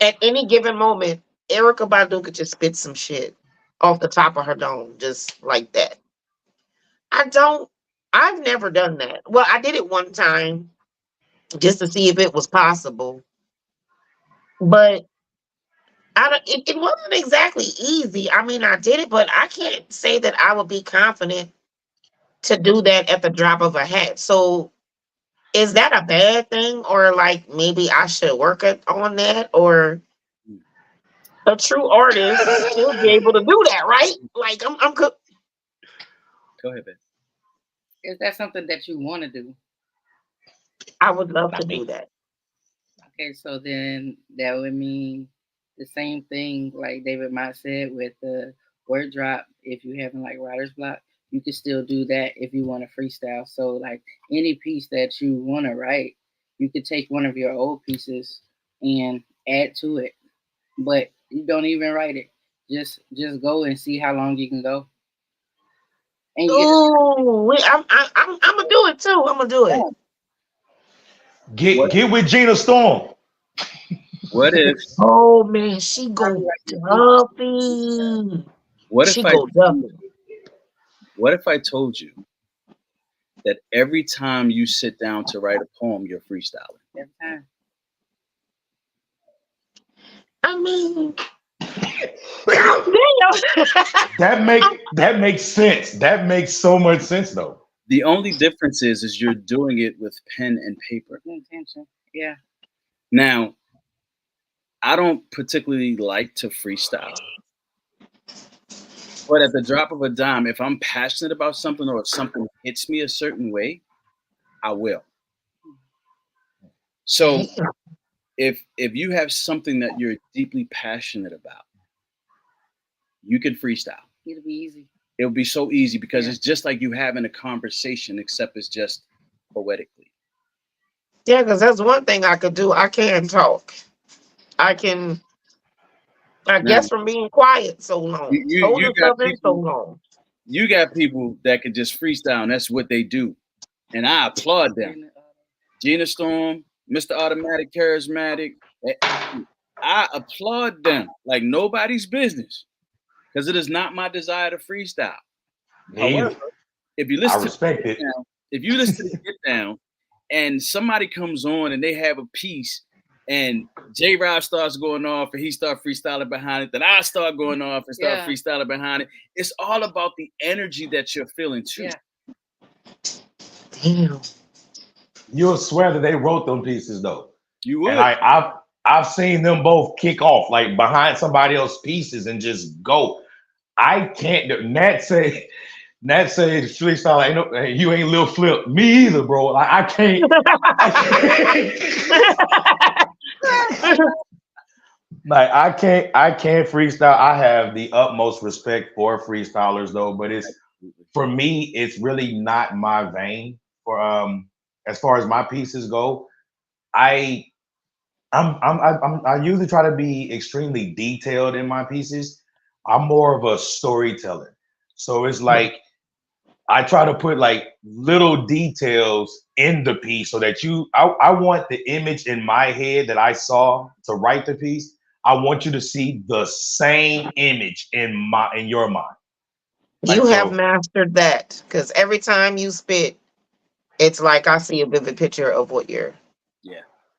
at any given moment, Erica Badu could just spit some shit off the top of her dome, just like that. I've never done that. Well, I did it one time just to see if it was possible, but it wasn't exactly easy. I mean, I did it, but I can't say that I would be confident to do that at the drop of a hat. So is that a bad thing? Or like maybe I should work on that? Or a true artist should be able to do that, right? Like Go ahead, Ben. Is that something that you want to do? I would love I to mean, do that. Okay, so then that would mean the same thing like David Mott said with the word drop. If you having like writer's block, you can still do that if you want to freestyle. So like any piece that you want to write, you could take one of your old pieces and add to it. But you don't even write it. Just go and see how long you can go. And you Ooh, I'm gonna do it too. I'm gonna do it. What get with Gina Storm. what if Oh man, she go Copyright. Duffy. what She if I go Duffy. what if I told you that every time you sit down to write a poem, you're freestyling? Every time. I mean, That makes sense. That makes so much sense though. The only difference is you're doing it with pen and paper. Intention. Yeah. Now, I don't particularly like to freestyle, but at the drop of a dime, if I'm passionate about something or if something hits me a certain way, I will. So if you have something that you're deeply passionate about, you can freestyle. It'll be easy. It'll be so easy because it's just like you having a conversation, except it's just poetically. yeah, because that's one thing I could do. I can talk. I can. I Now, guess from being quiet so long, you holding got stuff in so people. long. You got people that can just freestyle, and that's what they do, and I applaud them. Gina Storm, Mr. Automatic, Charismatic. I applaud them like nobody's business because it is not my desire to freestyle. However, if you I listen to respect the it. Get Down, if you listen to the Get Down and somebody comes on and they have a piece and J Rob starts going off and he starts freestyling behind it, then I start going off and start freestyling behind it. It's all about the energy that you're feeling too. Yeah. Damn. You'll swear that they wrote them pieces though. You would. And I've seen them both kick off like behind somebody else's pieces and just go. I can't do Nat say freestyle ain't no, you ain't Lil Flip. Me either, bro. Like I can't. Like I can't freestyle. I have the utmost respect for freestylers though, but it's for me, it's really not my vein. For as far as my pieces go, I usually try to be extremely detailed in my pieces. I'm more of a storyteller, so it's like I try to put like little details in the piece so that I want the image in my head that I saw to write the piece. I want you to see the same image in your mind. You Like, have so, mastered that because every time you spit, it's like I see a vivid picture of what you're, I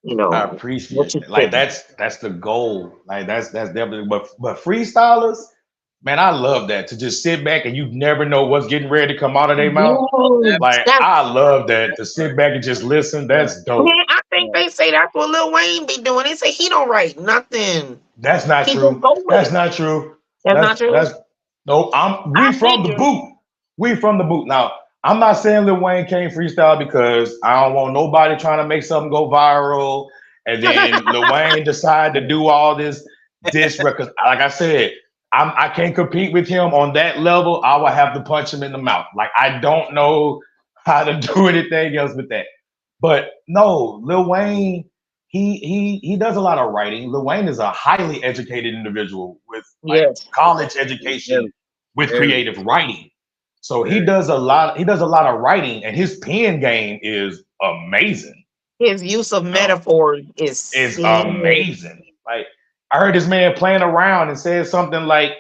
what appreciate you it. Like spitting. that's the goal. Like that's definitely. But freestylers, man, I love that to just sit back and you never know what's getting ready to come out of their mouth. Like I love that to sit back and just listen. That's dope. Man, I think they say that's what Lil Wayne be doing. They say he don't write nothing. That's not He just true. go with That's it. not true. That's not true. That's no. We from the figured. boot. We from the boot. Now I'm not saying Lil Wayne can't freestyle because I don't want nobody trying to make something go viral, and then Lil Wayne decide to do all this record. Like I said, I can't compete with him on that level. I will have to punch him in the mouth. Like I don't know how to do anything else with that. But no, Lil Wayne, he does a lot of writing. Lil Wayne is a highly educated individual with like college education with creative writing. So he does a lot of writing, and his pen game is amazing. His use of metaphors is amazing. Like I heard this man playing around and said something like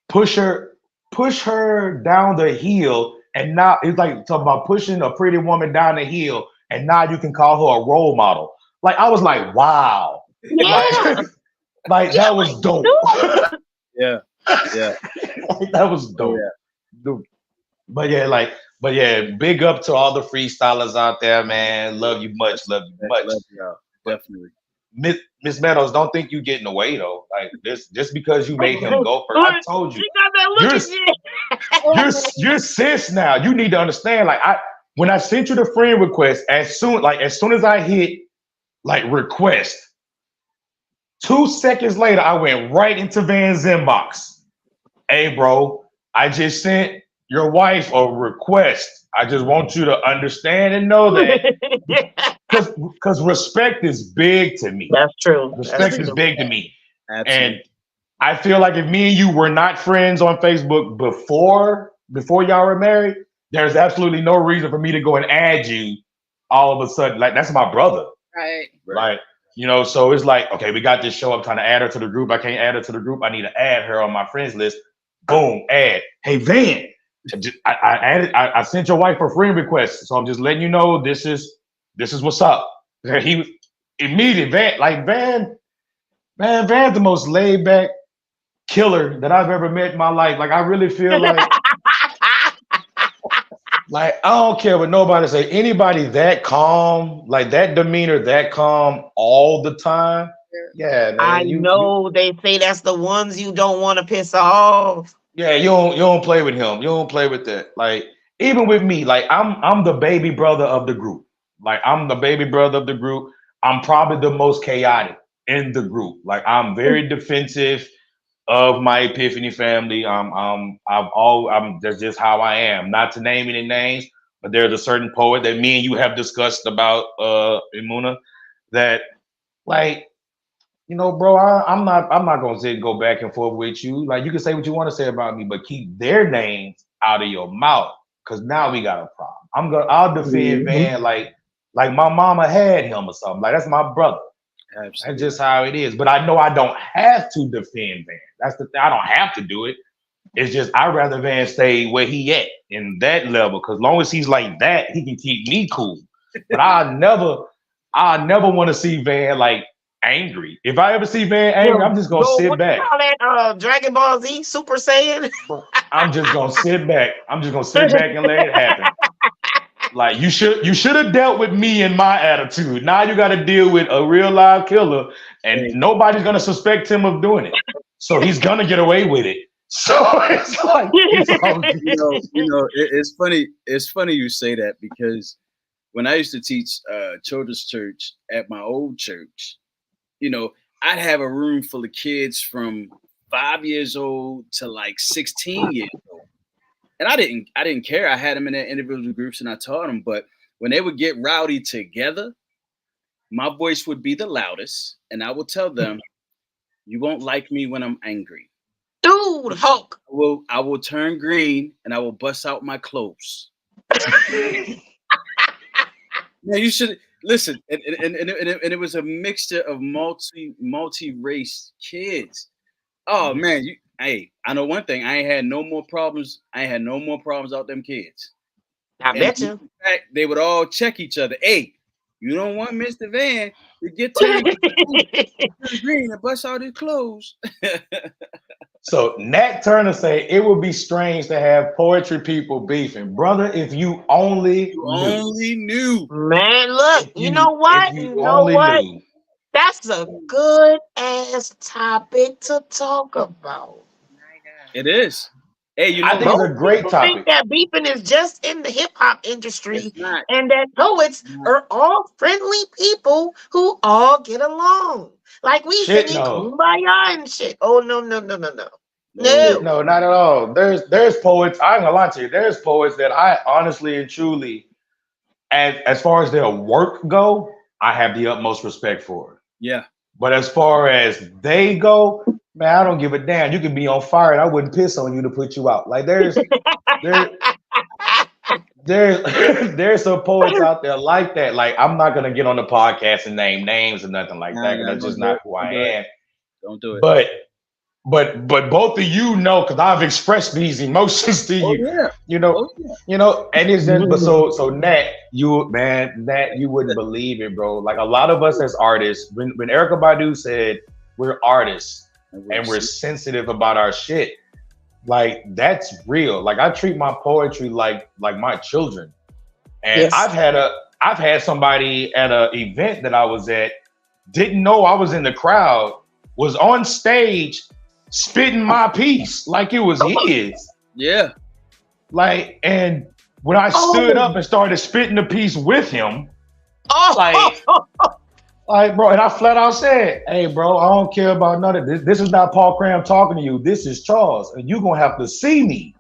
push her down the hill, and now it's like talking about pushing a pretty woman down the hill, and now you can call her a role model. Like I was like, wow. Like that was dope. Yeah. Like, that was dope. But yeah, big up to all the freestylers out there, man. Love you much. Love y'all. Definitely. Miss Meadows, don't think you getting away though. Like this, just because you made him go first, I told you. You're sis now. You need to understand. Like when I sent you the friend request, as soon as I hit like request, 2 seconds later, I went right into Van's inbox. Hey, bro, I just sent your wife a request. I just want you to understand and know that. Because respect is big to me. That's true. Respect is big to me. Absolutely. And I feel like if me and you were not friends on Facebook before y'all were married, there's absolutely no reason for me to go and add you all of a sudden. Like, that's my brother. Right. Like, you know, so it's like, okay, we got this show. I'm trying to add her to the group. I can't add her to the group. I need to add her on my friends list. Boom, add. Hey, Van, I sent your wife a friend request. So I'm just letting you know this is what's up. He immediate Van's the most laid back killer that I've ever met in my life. Like I really feel like like I don't care what nobody say. Anybody that calm, like that demeanor, that calm all the time. Yeah, man, I know they say that's the ones you don't want to piss off. Yeah, you don't play with him. You don't play with that. Like even with me, like I'm the baby brother of the group. Like I'm the baby brother of the group. I'm probably the most chaotic in the group. Like I'm very defensive of my Epiphany family. That's just how I am. Not to name any names, but there's a certain poet that me and you have discussed about Imuna that like, you know, bro, I'm not gonna sit and go back and forth with you. Like you can say what you want to say about me, but keep their names out of your mouth. Cause now we got a problem. I'll defend Van like my mama had him or something. Like that's my brother. Absolutely. That's just how it is. But I know I don't have to defend Van. That's the thing. I don't have to do it. It's just I'd rather Van stay where he at in that level. Cause long as he's like that, he can keep me cool. But I never want to see Van like angry. If I ever see Van angry, I'm just gonna sit back. You call that Dragon Ball Z Super Saiyan? I'm just gonna sit back. I'm just gonna sit back and let it happen. Like you should have dealt with me and my attitude. Now you got to deal with a real live killer, and nobody's gonna suspect him of doing it. So he's gonna get away with it. So it's like it's funny. It's funny you say that because when I used to teach children's church at my old church, you know, I'd have a room full of kids from 5 years old to like 16 years old. And I didn't care. I had them in their individual groups and I taught them. But when they would get rowdy together, my voice would be the loudest. And I will tell them, you won't like me when I'm angry. Dude, Hulk. I will turn green and I will bust out my clothes. Yeah, you should listen. And it was a mixture of multi-race kids. Oh man, hey, I know one thing. I ain't had no more problems. I ain't had no more problems out them kids. I bet you. In fact, they would all check each other. Hey, you don't want Mr. Van to get to green and bust out his clothes. So Nat Turner say it would be strange to have poetry people beefing, brother. If you only knew. Man, look, you know what? You know what? Knew. That's a good ass topic to talk about. It is. Hey, you I know think it's what? a great People think topic. that beefing is just in the hip hop industry It's not. and that poets are all friendly people who all get along. Like we Shit, singing no. Kumbaya and shit. Oh, no, no, no, no, no. Shit, No. no, not at all. There's poets. I ain't gonna lie to you. There's poets that I honestly and truly, as far as their work go, I have the utmost respect for. Yeah. But as far as they go, man, I don't give a damn. You can be on fire, and I wouldn't piss on you to put you out. Like there, there's some poets out there like that. Like I'm not gonna get on the podcast and name names or nothing like that, because that's just not who I am. Don't do it. But both of you know, because I've expressed these emotions to you. Yeah. You know, and it's just, but so Nat, you wouldn't believe it, bro. Like a lot of us as artists, when Erykah Badu said we're artists and we're sensitive about our shit, like that's real. Like I treat my poetry like my children. And Yes. I've had somebody at an event that I was at, didn't know I was in the crowd, was on stage spitting my piece like it was his. Yeah. Like, and when I stood up and started spitting the piece with him, like, bro, and I flat out said, hey, bro, I don't care about none of this. This is not Paul Cram talking to you. This is Charles, and you're gonna have to see me.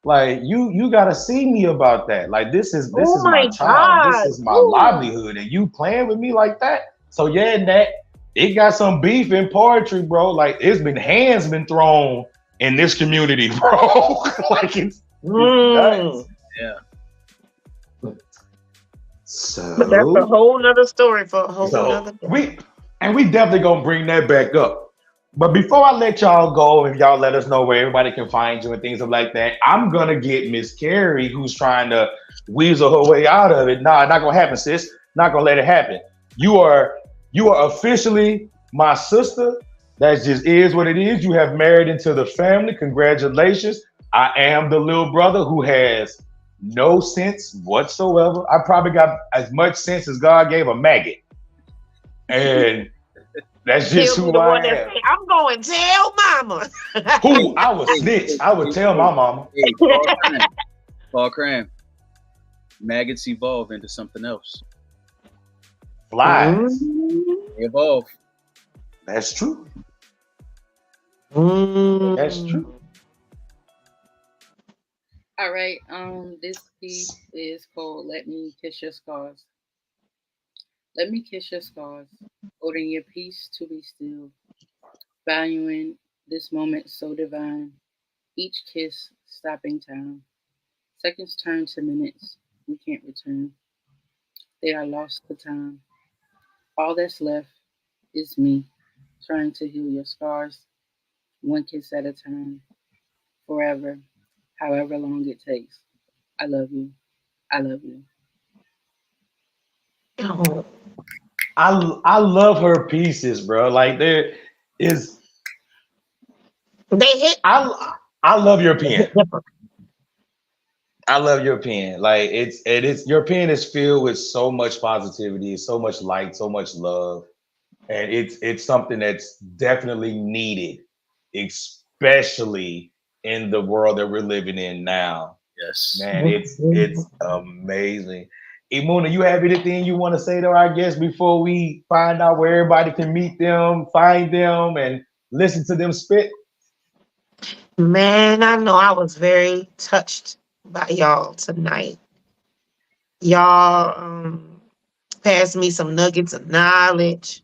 Like, you gotta see me about that. Like, this is my child. God. This is my livelihood, and you playing with me like that. So yeah, Nat, it got some beef in poetry, bro. Like, hands been thrown in this community, bro. Like it's nuts. Yeah. So But that's a whole nother story for a whole nother day. We definitely gonna bring that back up. But before I let y'all go, and y'all let us know where everybody can find you and things like that, I'm gonna get Miss Carrie, who's trying to weasel her way out of it. Nah, not gonna happen, sis. Not gonna let it happen. You are officially my sister. That just is what it is. You have married into the family. Congratulations. I am the little brother who has no sense whatsoever. I probably got as much sense as God gave a maggot. And that's just who I am. I'm going to tell mama. Who? I would snitch. I would tell my mama. Hey, Paul Cram. Maggots evolve into something else. Flies. They evolve. That's true. That's true. All right. This piece is called "Let Me Kiss Your Scars." Let me kiss your scars, holding your peace to be still, valuing this moment so divine. Each kiss stopping time. Seconds turn to minutes we can't return. They are lost to time. All that's left is me, trying to heal your scars, one kiss at a time, forever, however long it takes. I love you. I love you. Oh. I love her pieces, bro. Like they hit. I love your pen. I love your pen. Like it's your pen is filled with so much positivity, so much light, so much love, and it's something that's definitely needed, especially in the world that we're living in now. Yes, man, it's amazing. Imuna, you have anything you want to say to our guests before we find out where everybody can meet them, find them, and listen to them spit? Man, I know I was very touched by y'all tonight. Y'all passed me some nuggets of knowledge,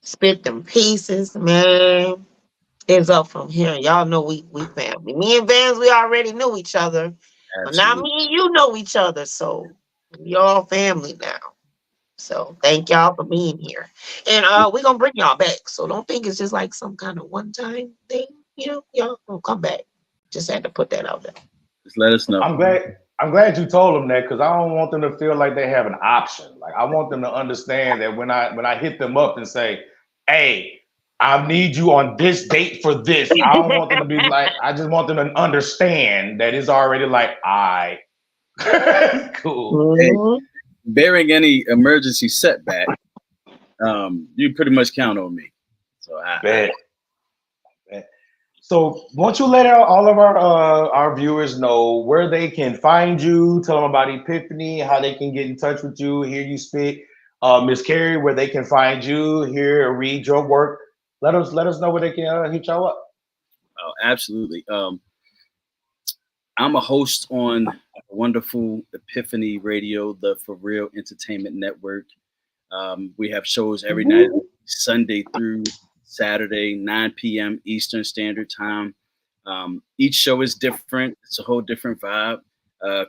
spit them pieces, man. It's up from here. Y'all know we family. Me and Vans, we already knew each other. absolutely. But now me and you know each other, so y'all family now. So thank y'all for being here. And we're gonna bring y'all back. So don't think it's just like some kind of one-time thing. You know, y'all gonna come back. Just had to put that out there. Just let us know. I'm glad you told them that, because I don't want them to feel like they have an option. Like I want them to understand that when I hit them up and say, hey, I need you on this date for this, I don't want them to be like, I just want them to understand that it's already like, all right. Cool. Hey, bearing any emergency setback, you pretty much count on me. So I bet. So won't you let all of our viewers know where they can find you? Tell them about Epiphany, how they can get in touch with you, hear you spit. Miss Carrie, where they can find you, hear or read your work. Let us know where they can hit y'all up. Oh, absolutely. I'm a host on wonderful Epiphany Radio, the For Real Entertainment Network. We have shows every night, Sunday through Saturday, 9 p.m. Eastern Standard Time. Each show is different. It's a whole different vibe.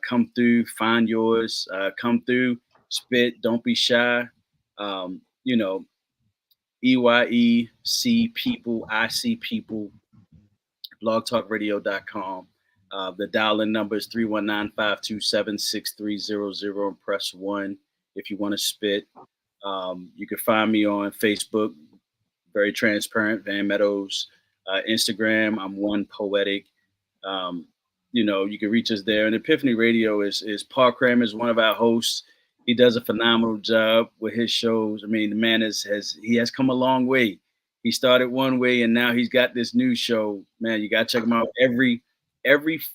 Come through, find yours. Come through, spit. Don't be shy. EYEC people, I see people. blogtalkradio.com. The dial-in number is 319-527-6300 and press 1 if you want to spit. You can find me on Facebook, very transparent, Van Meadows. Instagram, I'm One Poetic. You can reach us there. And Epiphany Radio is Paul Cram is one of our hosts. He does a phenomenal job with his shows. I mean, the man has come a long way. He started one way and now he's got this new show. Man, you gotta check him out every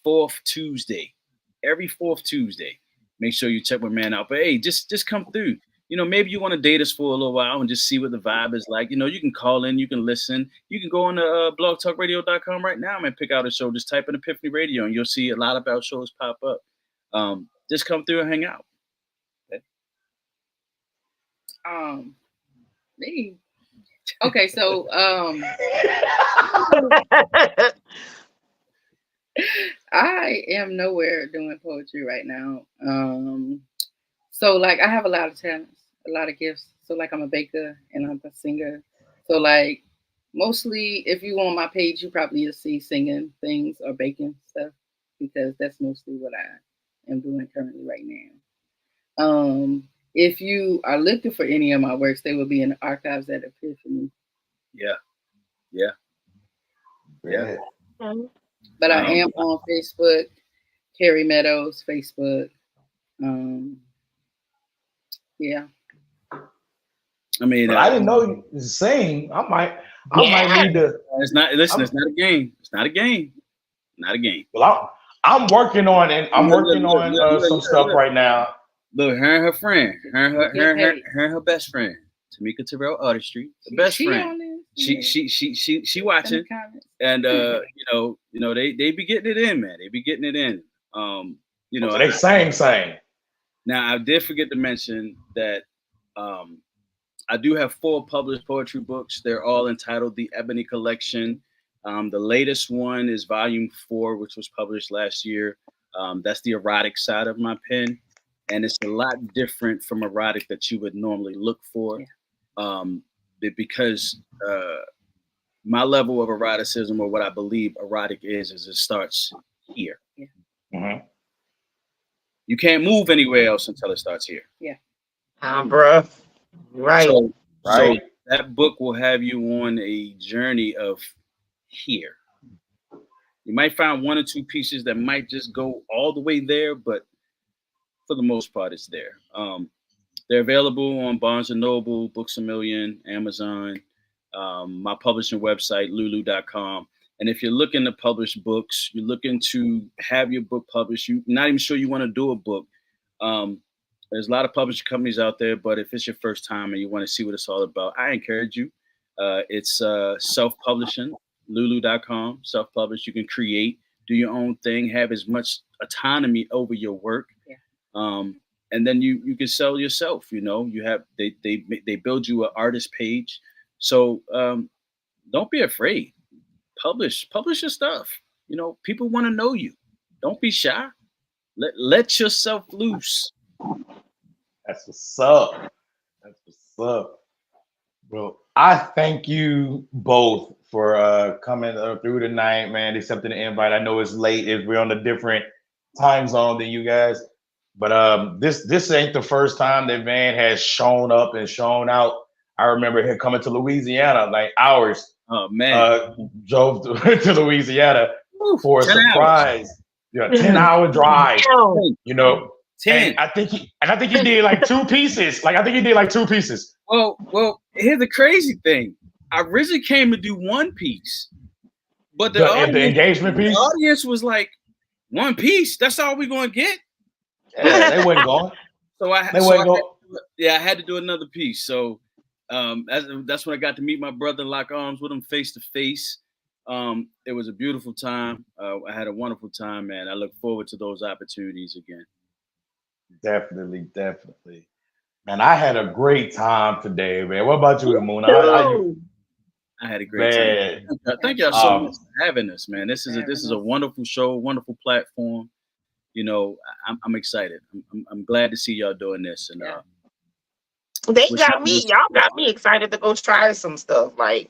fourth Tuesday. Every fourth Tuesday. Make sure you check my man out. But hey, just come through. Maybe you want to date us for a little while and just see what the vibe is like. You can call in, you can listen. You can go on to blogtalkradio.com right now and pick out a show. Just type in Epiphany Radio and you'll see a lot of our shows pop up. Just come through and hang out. Okay. Me. Okay, so I am nowhere doing poetry right now. So like I have a lot of talents, a lot of gifts. So like I'm a baker and I'm a singer. So like mostly if you on my page, you probably will see singing things or baking stuff because that's mostly what I am doing currently right now. If you are looking for any of my works, they will be in the archives at Epiphany. Yeah. But I am on Facebook, Carrie Meadows, Facebook. Yeah. I mean, I didn't know you was saying. I might need to. It's not. Listen, it's not a game. It's not a game. Not a game. Well, I'm working on it. I'm working on some stuff right now. Look, her and her friend, her and her best friend, Tamika Terrell Artistry, the best friend. She watching, and they be getting it in, man. They be getting it in. So they same. Now I did forget to mention that I do have 4 published poetry books. They're all entitled The Ebony Collection. The latest one is volume 4, which was published last year. That's the erotic side of my pen. And it's a lot different from erotic that you would normally look for. Because my level of eroticism, or what I believe erotic is it starts here. Yeah. Mm-hmm. You can't move anywhere else until it starts here. Yeah. Bruh. Right. So that book will have you on a journey of here. You might find 1 or 2 pieces that might just go all the way there, but for the most part, it's there. They're available on Barnes & Noble, Books A Million, Amazon, my publishing website, lulu.com. And if you're looking to publish books, you're looking to have your book published, you're not even sure you want to do a book. There's a lot of publishing companies out there, but if it's your first time and you want to see what it's all about, I encourage you. It's self-publishing, lulu.com, self-publish. You can create, do your own thing, have as much autonomy over your work. And then you can sell yourself. You have they build you an artist page. So don't be afraid. Publish your stuff. People want to know you. Don't be shy. Let yourself loose. That's what's up. Bro, I thank you both for coming through tonight, man, accepting the invite. I know it's late. We're on a different time zone than you guys. But this ain't the first time that Van has shown up and shown out. I remember him coming to Louisiana, like hours. Oh man, drove to Louisiana for a surprise. 10-hour drive. 10. And I think he did like 2 pieces. Well, here's the crazy thing. I originally came to do 1 piece. But the engagement piece. The audience was like, one piece. That's all we're gonna get. Yeah, they wasn't going. So I had to do another piece. So that's when I got to meet my brother, lock arms with him face to face. It was a beautiful time. I had a wonderful time, man. I look forward to those opportunities again. Definitely. Man, I had a great time today, man. What about you, Moon? I had a great time. Thank y'all so much for having us, man. This is a wonderful show, wonderful platform. You know, I'm excited. I'm glad to see y'all doing this. And y'all got me excited to go try some stuff. Like,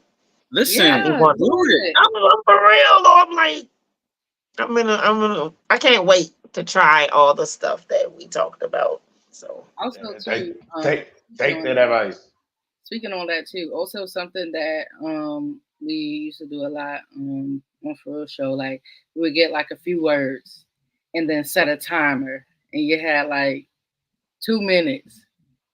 listen, I'm for real. I'm like, I can't wait to try all the stuff that we talked about. So also too, take that advice. Speaking on that too, also something that we used to do a lot on For Real Show, like we would get like a few words and then set a timer, and you had like 2 minutes,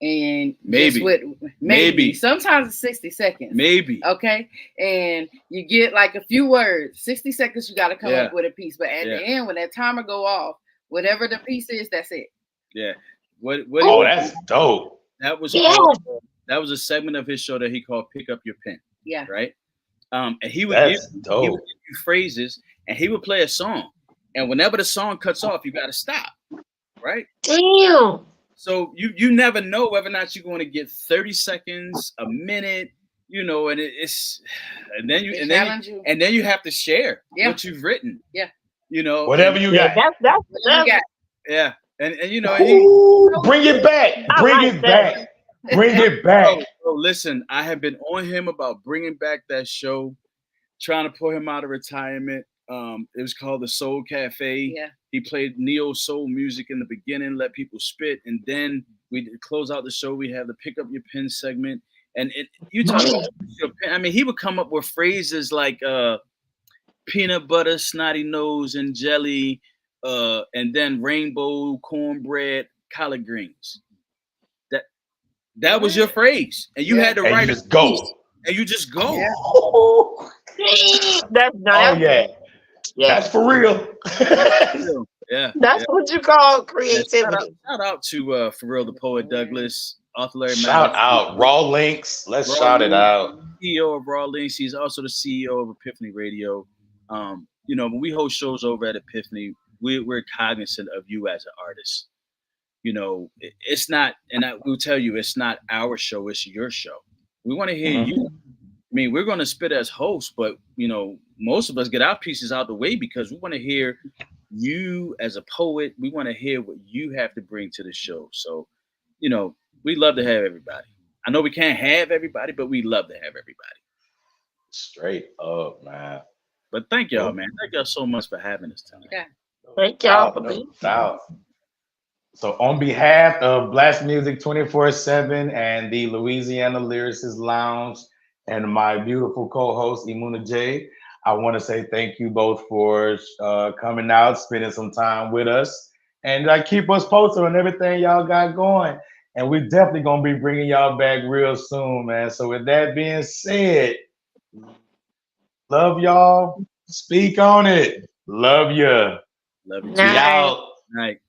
and maybe sometimes it's 60 seconds, maybe, okay, and you get like a few words, 60 seconds, you got to come up with a piece, but at the end when that timer go off, whatever the piece is, that's it. Yeah. That's dope. That was a segment of his show that he called Pick Up Your Pen. Yeah. Right. And he would give you phrases, and he would play a song. And whenever the song cuts off, you got to stop. Right. Damn. So you never know whether or not you're going to get 30 seconds, a minute, you know, and then you have to share what you've written. Yeah. You know, whatever you got. That's yeah. And you know, bring it back. Bring it back. So listen, I have been on him about bringing back that show, trying to pull him out of retirement. It was called the Soul Cafe. Yeah. He played neo soul music in the beginning, let people spit, and then we close out the show. We have the Pick Up Your Pen segment, and you talk about your pen. I mean, he would come up with phrases like peanut butter, snotty nose, and jelly, and then rainbow, cornbread, collard greens. That was your phrase, and you had to write. Just go. And you just go. Yeah. That's for real. Yeah. That's what you call creativity. Shout out to For Real the Poet Douglas, author Larry. Shout out Raw Links. Let's shout it out. CEO of Raw Links. He's also the CEO of Epiphany Radio. You know, when we host shows over at Epiphany, we're cognizant of you as an artist. You know, it's not, and I will tell you, it's not our show, it's your show. We want to hear you. I mean, we're going to spit as hosts, but, you know, most of us get our pieces out the way because we want to hear you as a poet. We want to hear what you have to bring to the show. So, you know, we love to have everybody. I know we can't have everybody, but we love to have everybody. Straight up, man. But thank y'all, man. Thank y'all so much for having us tonight. Yeah. Thank y'all for being here. So on behalf of Blast Music 24/7 and the Louisiana Lyricist Lounge and my beautiful co-host Imuna J, I want to say thank you both for coming out, spending some time with us, and keep us posted on everything y'all got going. And we're definitely going to be bringing y'all back real soon, man. So with that being said, love y'all. Speak on it. Love ya. Love you. Night. Night.